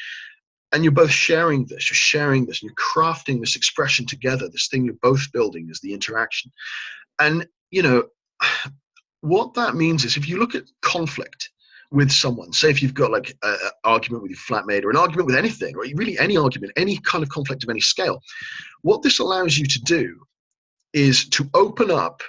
And you're both sharing this, and you're crafting this expression together. This thing you're both building is the interaction. And, what that means is, if you look at conflict with someone, say if you've got like an argument with your flatmate, or an argument with anything, or really any argument, any kind of conflict of any scale, what this allows you to do is to open up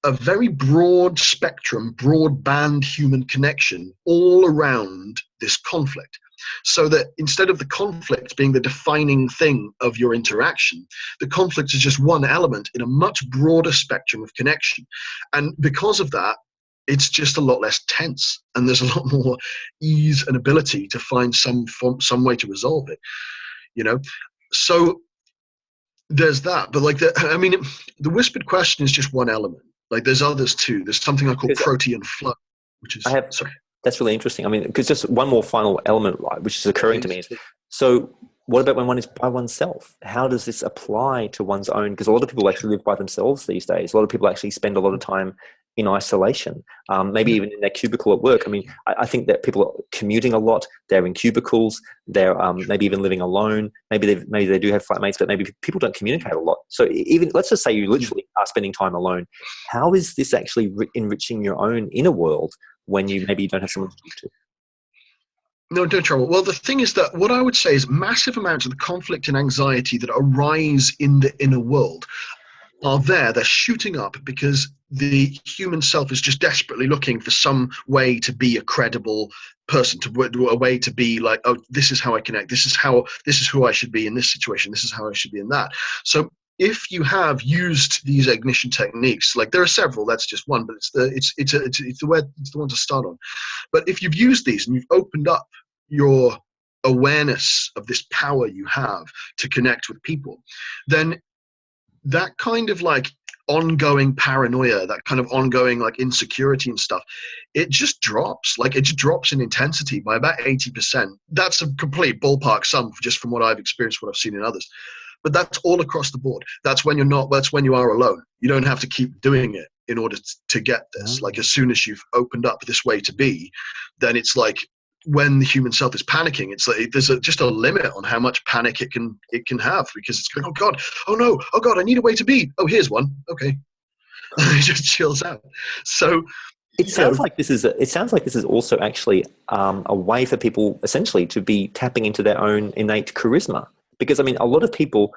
a very broad spectrum, broadband human connection all around this conflict. So that instead of the conflict being the defining thing of your interaction, the conflict is just one element in a much broader spectrum of connection. And because of that, it's just a lot less tense, and there's a lot more ease and ability to find some way to resolve it. So there's that. But like, the whispered question is just one element. Like, there's others too. There's something I call protean flow, which is sorry. That's really interesting. I mean, because just one more final element, right, which is occurring to me is, so what about when one is by oneself? How does this apply to one's own? Because a lot of people actually live by themselves these days. A lot of people actually spend a lot of time in isolation, maybe even in their cubicle at work. I mean, I think that people are commuting a lot. They're in cubicles. They're maybe even living alone. Maybe they do have flatmates, but maybe people don't communicate a lot. So even, let's just say you literally are spending time alone. How is this actually enriching your own inner world when you maybe don't have someone to talk to? No trouble. Well, the thing is that what I would say is massive amounts of the conflict and anxiety that arise in the inner world are there. They're shooting up because the human self is just desperately looking for some way to be a credible person, a way to be like, oh, this is how I connect. This is who I should be in this situation. This is how I should be in that. So if you have used these ignition techniques, like there are several, that's just one, but it's the one to start on. But if you've used these and you've opened up your awareness of this power you have to connect with people, then that kind of like ongoing paranoia, that kind of ongoing like insecurity and stuff, it just drops. Like, it just drops in intensity by about 80%. That's a complete ballpark sum just from what I've experienced, what I've seen in others. But that's all across the board. That's when you are alone. You don't have to keep doing it in order to get this. Like, as soon as you've opened up this way to be, then it's like, when the human self is panicking, it's like there's just a limit on how much panic it can have, because it's going, oh God, oh no, oh God, I need a way to be. Oh, here's one. Okay. It just chills out. So it sounds like this is also actually a way for people essentially to be tapping into their own innate charisma. Because I mean, a lot of people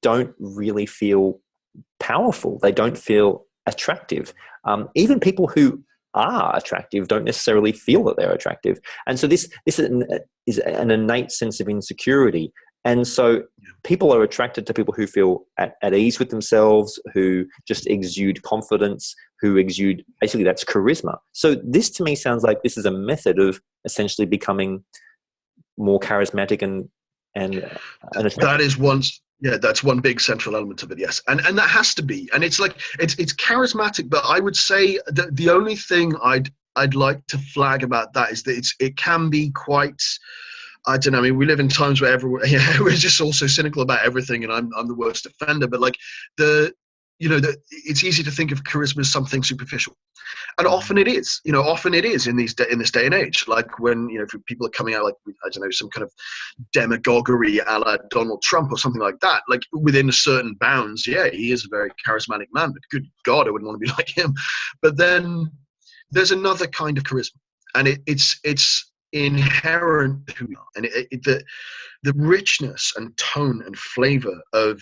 don't really feel powerful. They don't feel attractive. Even people who are attractive don't necessarily feel that they're attractive. And so this is an innate sense of insecurity. And so people are attracted to people who feel at ease with themselves, who just exude confidence, who exude, basically that's charisma. So this to me sounds like this is a method of essentially becoming more charismatic and that is one. Yeah, that's one big central element of it. Yes, and that has to be. And it's like it's charismatic, but I would say that the only thing I'd like to flag about that is that it can be quite. I don't know. I mean, we live in times where we're just all so cynical about everything, and I'm the worst offender. But like it's easy to think of charisma as something superficial, and often it is. Often it is in this day and age. Like when if people are coming out like, I don't know, some kind of demagoguery a la Donald Trump or something like that. Like within a certain bounds, yeah, he is a very charismatic man. But good God, I wouldn't want to be like him. But then there's another kind of charisma, and it's inherent to who we are, and the richness and tone and flavor of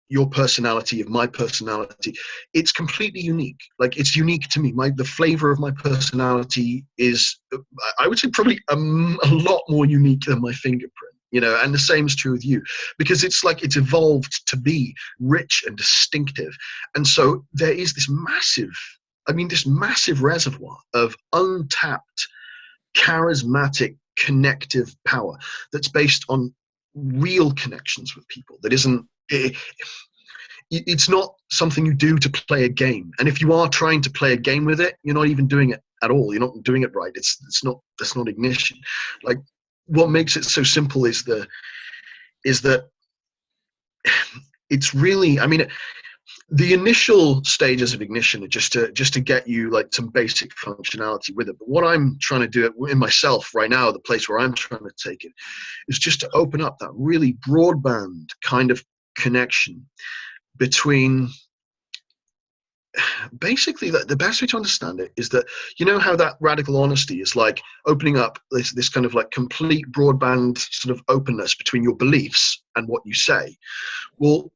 your personality, of my personality, it's completely unique. Like, it's unique to me. The flavor of my personality is, I would say, probably a lot more unique than my fingerprint. And the same is true with you, because it's like it's evolved to be rich and distinctive. And so there is this massive reservoir of untapped, charismatic, connective power that's based on real connections with people. That isn't, it's not something you do to play a game. And if you are trying to play a game with it, you're not even doing it at all. You're not doing it right. That's not ignition. Like, what makes it so simple is that it's really, I mean, the initial stages of ignition are just to get you like some basic functionality with it. But what I'm trying to do in myself right now, the place where I'm trying to take it, is just to open up that really broadband kind of connection between, basically, the best way to understand it is that, you know how that radical honesty is like opening up this kind of like complete broadband sort of openness between your beliefs and what you say. Well,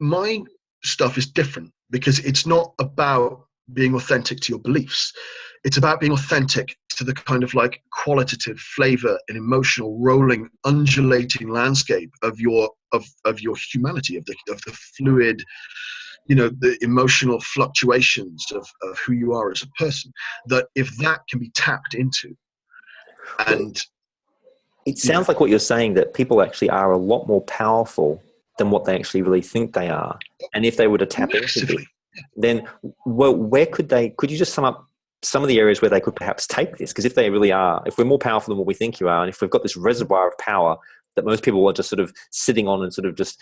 my stuff is different, because it's not about being authentic to your beliefs. It's about being authentic to the kind of like qualitative flavor and emotional rolling, undulating landscape of your humanity, of the fluid, you know, the emotional fluctuations of who you are as a person. That if that can be tapped into, and it sounds like what you're saying, that people actually are a lot more powerful than what they actually really think they are. And if they were to tap into it, then where could you just sum up some of the areas where they could perhaps take this? Because if they really are, if we're more powerful than what we think you are, and if we've got this reservoir of power that most people are just sort of sitting on and sort of just,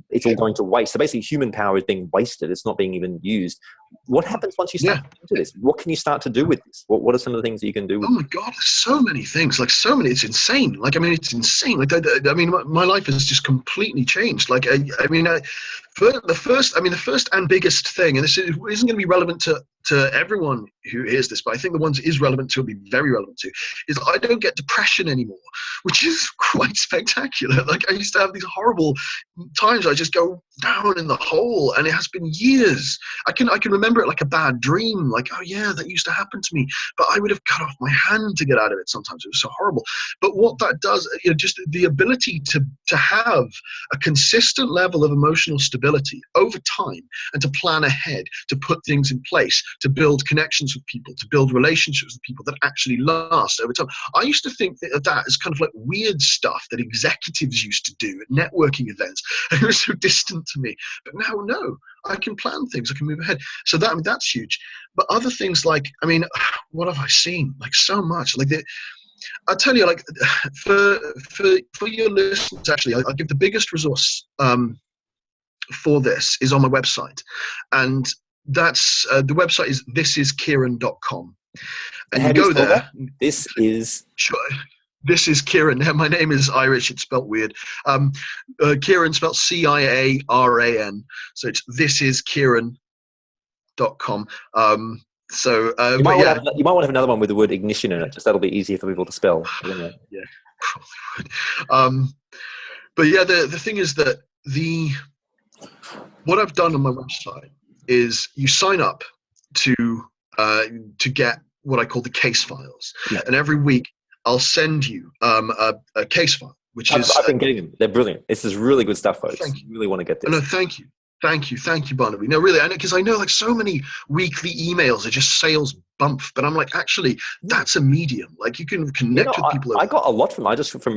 it's all going to waste. So basically human power is being wasted. It's not being even used. What happens once you start into this? What can you start to do with this? What are some of the things that you can do with Oh my God, there's so many things, like so many, it's insane. Like, I mean, it's insane. Like, I mean, my life has just completely changed. Like, I mean, the first and biggest thing, and this isn't going to be relevant to everyone who hears this, but I think the ones it is relevant to will be very relevant to, is I don't get depression anymore, which is quite spectacular. Like, I used to have these horrible times I just go down in the hole, and it has been years. I can remember it like a bad dream, like, oh yeah, that used to happen to me, but I would have cut off my hand to get out of it sometimes. It was so horrible. But what that does, you know, just the ability to have a consistent level of emotional stability over time, and to plan ahead, to put things in place, to build connections with people, to build relationships with people that actually last over time. I used to think that is kind of like weird stuff that executives used to do at networking events. It was so distant to me. But now, no, I can plan things, I can move ahead. So that's huge. But other things like, I mean, what have I seen? Like, so much. Like, I'll tell you, like, for your listeners, actually, I'll give the biggest resource for this is on my website. And that's the website is thisisciaran.com. And you go there. That? This is sure. This is Ciaran. My name is Irish. It's spelt weird. Ciaran spelled Ciaran. So it's thisisciaran.com. So, you might want to have another one with the word ignition in it. Just that'll be easier for people to spell. Yeah, probably would. But yeah, the thing is that what I've done on my website is you sign up to get what I call the case files, and every week I'll send you a case file, which I've been getting them. They're brilliant. This is really good stuff, folks. Thank you. Really want to get this. No, thank you, Barnaby. No, really, because I know like so many weekly emails are just sales bump, but I'm like, actually, that's a medium. Like, you can connect with people. I got a lot from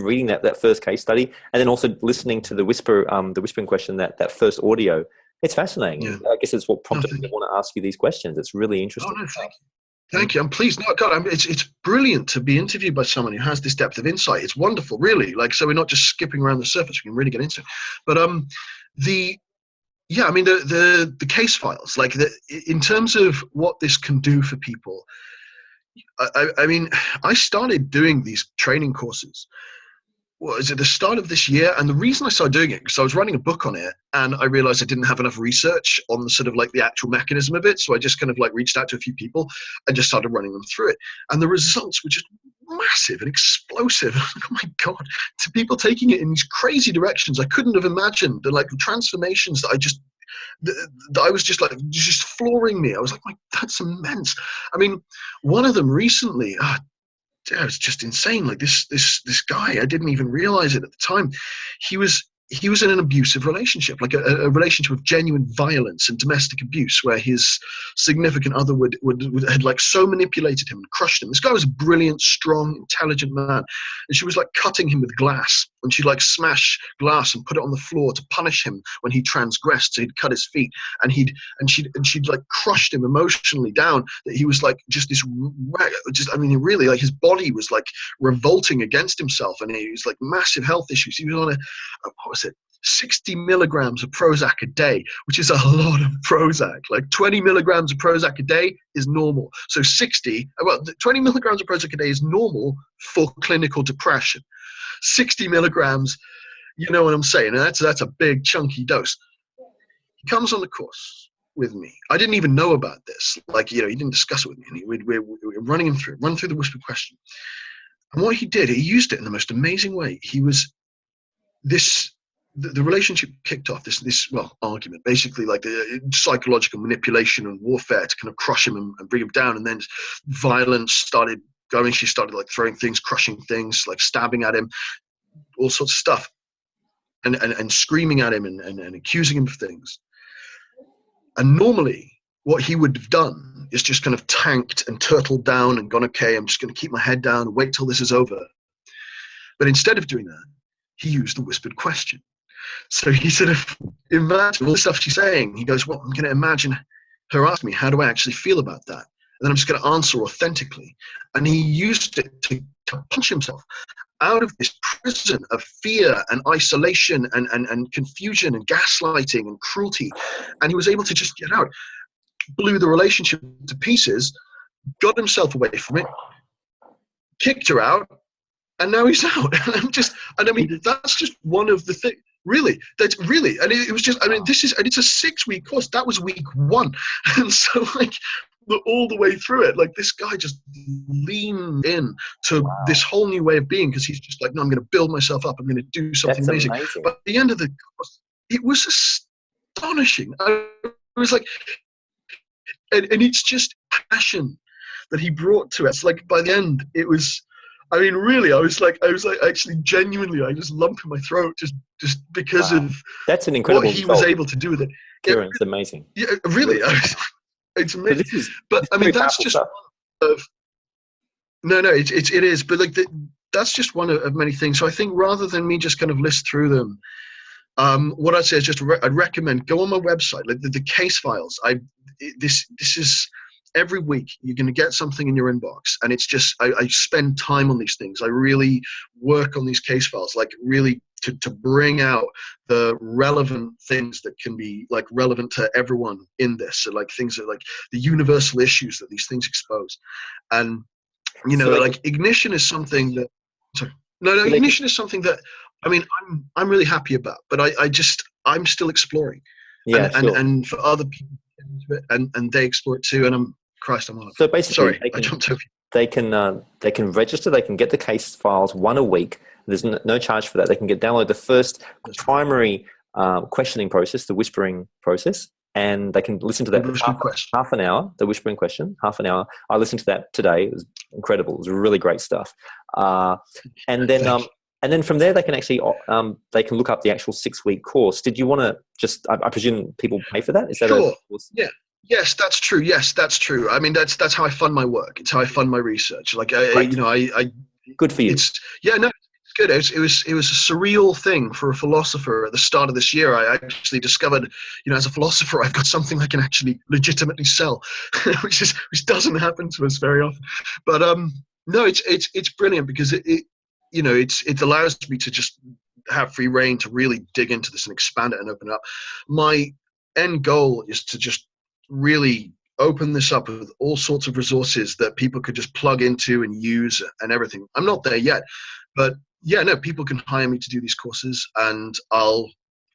reading that first case study, and then also listening to the whispering question, that first audio. It's fascinating. Yeah. I guess it's what prompted me to want to ask you these questions. It's really interesting. Oh, no, thank you. I'm pleased. No, God, it's brilliant to be interviewed by someone who has this depth of insight. It's wonderful, really. Like, so we're not just skipping around the surface. We can really get into it. But the case files, like, in terms of what this can do for people, I mean, I started doing these training courses. Was at the start of this year, and the reason I started doing it because I was writing a book on it, and I realized I didn't have enough research on the sort of like the actual mechanism of it. So I just kind of like reached out to a few people and just started running them through it, and the results were just massive and explosive. Oh my God, to people taking it in these crazy directions I couldn't have imagined. The like transformations that I was just like, just flooring me. I was like, that's immense. I mean, one of them recently, it was just insane. Like this guy, I didn't even realize it at the time. He was he was in an abusive relationship, like a relationship of genuine violence and domestic abuse, where his significant other had like so manipulated him and crushed him. This guy was a brilliant, strong, intelligent man, and she was like cutting him with glass, and she'd like smash glass and put it on the floor to punish him when he transgressed. So he'd cut his feet, and she'd like crushed him emotionally down, that he was like just this, I mean, really, like his body was like revolting against himself, and he was like massive health issues. He was on what was it, 60 milligrams of Prozac a day, which is a lot of Prozac. Like 20 milligrams of Prozac a day is normal. So 20 milligrams of Prozac a day is normal for clinical depression. 60 milligrams, you know what I'm saying? And that's a big chunky dose. He comes on the course with me. I didn't even know about this. Like, he didn't discuss it with me. And we're running him through the whispered question. And what he did, he used it in the most amazing way. The relationship kicked off this argument, basically like the psychological manipulation and warfare to kind of crush him and bring him down. And then violence started going. She started like throwing things, crushing things, like stabbing at him, all sorts of stuff, and screaming at him and accusing him of things. And normally what he would have done is just kind of tanked and turtled down and gone, okay, I'm just going to keep my head down and wait till this is over. But instead of doing that, he used the whispered question. So he sort of imagined all the stuff she's saying. He goes, well, I'm going to imagine her asking me, how do I actually feel about that? And then I'm just going to answer authentically. And he used it to punch himself out of this prison of fear and isolation and confusion and gaslighting and cruelty. And he was able to just get out, blew the relationship to pieces, got himself away from it, kicked her out, and now he's out. And I mean, that's just one of the things. Really, that's really, and it was just, I mean, it's a 6-week course. That was week 1. And so like all the way through it, like this guy just leaned in to this whole new way of being, because he's just like, no, I'm going to build myself up. I'm going to do something amazing. But at the end of the course, it was astonishing. It was like, and it's just passion that he brought to it. It's like by the end, it was, I mean, really, I was like actually genuinely, I just lump in my throat just because of that's an incredible what he was able to do with it. Ciaran, it's amazing. Yeah, really, it's amazing. But I mean, that's just one of, no, it is. But like that's just one of many things. So I think rather than me just kind of list through them, what I'd say is just I'd recommend go on my website, like the case files. This is. Every week you're going to get something in your inbox, and it's just I spend time on these things. I really work on these case files, like really to bring out the relevant things that can be like relevant to everyone in this. So like things that like the universal issues that these things expose. And like ignition is something that ignition is something that I mean I'm really happy about, but I'm still exploring. Yeah, and for other people and they explore it too, and I'm on it. So basically, I jumped over. They can register. They can get the case files 1 a week. There's no charge for that. They can download the first primary questioning process, the whispering process, and they can listen to that for half an hour. The whispering question, half an hour. I listened to that today. It was incredible. It was really great stuff. And then from there, they can actually they can look up the actual 6-week course. Did you want to just? I presume people pay for that. Is that sure? Yeah. Yes, that's true. I mean, that's how I fund my work. It's how I fund my research. Like I good for you. It's good. It was a surreal thing for a philosopher at the start of this year. I actually discovered, as a philosopher, I've got something I can actually legitimately sell, which doesn't happen to us very often. But no, it's brilliant because it allows me to just have free reign to really dig into this and expand it and open it up. My end goal is to just really open this up with all sorts of resources that people could just plug into and use and everything. I'm not there yet, but people can hire me to do these courses, and I'll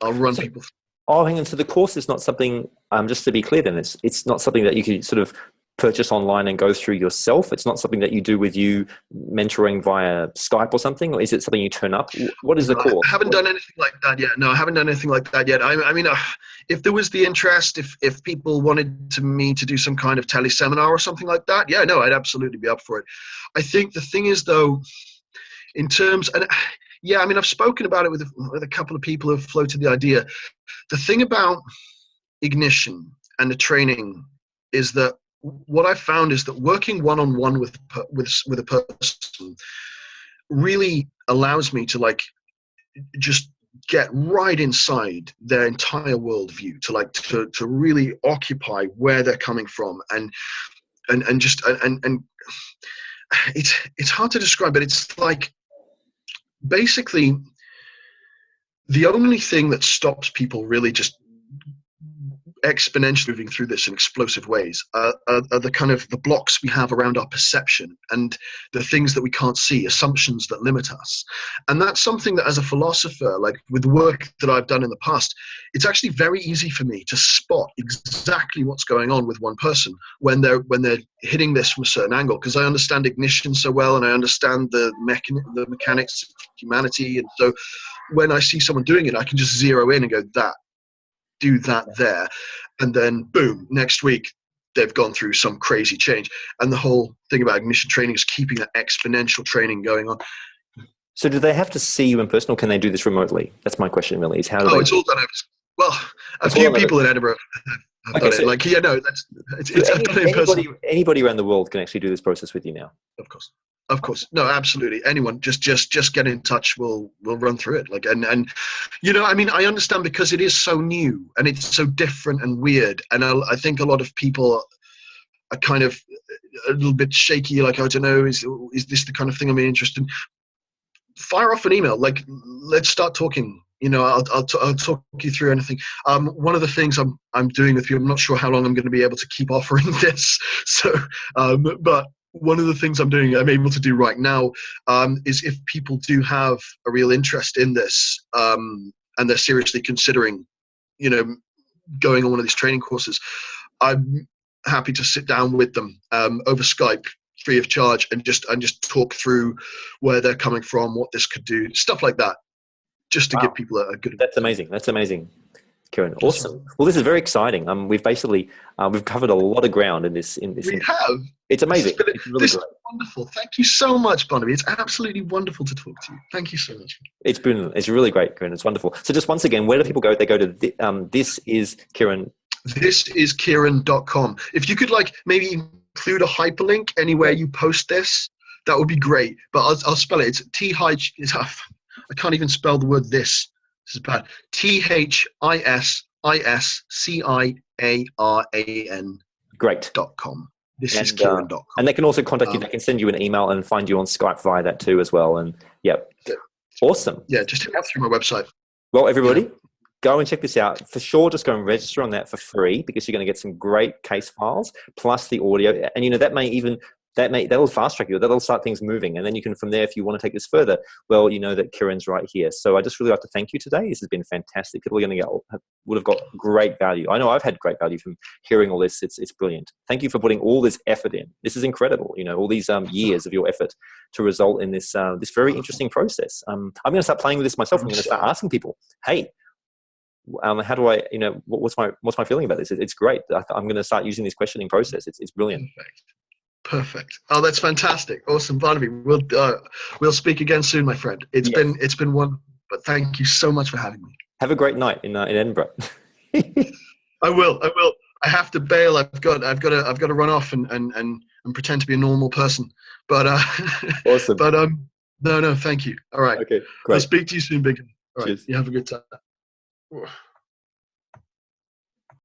run people through. Oh, hang on. So the course is not something, just to be clear then, it's not something that you could sort of purchase online and go through yourself? It's not something that you do with you mentoring via Skype or something? Or is it something you turn up? What is the course? I haven't done anything like that yet. No, I haven't done anything like that yet. I mean, if there was the interest, if people wanted me to do some kind of teleseminar or something like that, I'd absolutely be up for it. I think the thing is, though, in terms, and yeah, I mean, I've spoken about it with a couple of people who have floated the idea. The thing about ignition and the training is that what I found is that working one-on-one with a person really allows me to like just get right inside their entire worldview, to really occupy where they're coming from, and it's hard to describe, but it's like basically the only thing that stops people really just exponentially moving through this in explosive ways are the kind of the blocks we have around our perception and the things that we can't see, assumptions that limit us. And that's something that as a philosopher, like with the work that I've done in the past, it's actually very easy for me to spot exactly what's going on with one person when they're hitting this from a certain angle, because I understand ignition so well and I understand the mechanics of humanity. And so when I see someone doing it, I can just zero in and go, do that there, and then boom, next week they've gone through some crazy change. And the whole thing about ignition training is keeping that exponential training going on. So do they have to see you in person, or can they do this remotely? That's my question really, is how do they... It's all done over. Well, a few people in Edinburgh have done it. Like, yeah, no, it's I've done it in person. Anybody around the world can actually do this process with you now? Of course. No, absolutely. Anyone, just get in touch. We'll run through it. Like, and you know, I mean, I understand because it is so new and it's so different and weird. And I think a lot of people are kind of a little bit shaky. Like, I don't know, is this the kind of thing I'm interested in? Fire off an email. Like, let's start talking. You know, I'll talk you through anything. One of the things I'm doing with people, I'm not sure how long I'm going to be able to keep offering this. So, but one of the things I'm able to do right now, is if people do have a real interest in this, and they're seriously considering, you know, going on one of these training courses, I'm happy to sit down with them over Skype, free of charge, and just talk through where they're coming from, what this could do, stuff like that, just to give people a good. That's amazing. That's amazing, Ciaran. Awesome. Well, this is very exciting. We've basically we've covered a lot of ground in this. We have. It's amazing. It's really this is wonderful. Thank you so much, Barnaby. It's absolutely wonderful to talk to you. Thank you so much. It's really great, Ciaran. It's wonderful. So just once again, where do people go? They go to this is Ciaran. This is Ciaran.com. If you could maybe include a hyperlink anywhere you post this, that would be great. But I'll spell it. It's I can't even spell the word this. This is bad. THISISCIARAN. Great.com. This is Ciaran.com. And they can also contact you. They can send you an email and find you on Skype via that too as well. And awesome. Yeah, just hit me up through my website. Well, everybody, go and check this out. For sure, just go and register on that for free, because you're going to get some great case files plus the audio. And, you know, that'll fast track you. That'll start things moving. And then you can, from there, if you want to take this further, well, you know that Ciaran's right here. So I just really like to thank you today. This has been fantastic. People are would have got great value. I know I've had great value from hearing all this. It's brilliant. Thank you for putting all this effort in. This is incredible. You know, all these years of your effort to result in this this very interesting process. I'm going to start playing with this myself. I'm going to start asking people, hey, how do I, you know, what's my feeling about this? It's great. I'm going to start using this questioning process. It's brilliant. Perfect. Oh, that's fantastic. Awesome, Barnaby. We'll speak again soon, my friend. It's been wonderful. But thank you so much for having me. Have a great night in Edinburgh. I will. I have to bail. I've got to run off and pretend to be a normal person. But awesome. But no, thank you. All right. Okay. Great. I'll speak to you soon, Big. All right. Cheers. You have a good time.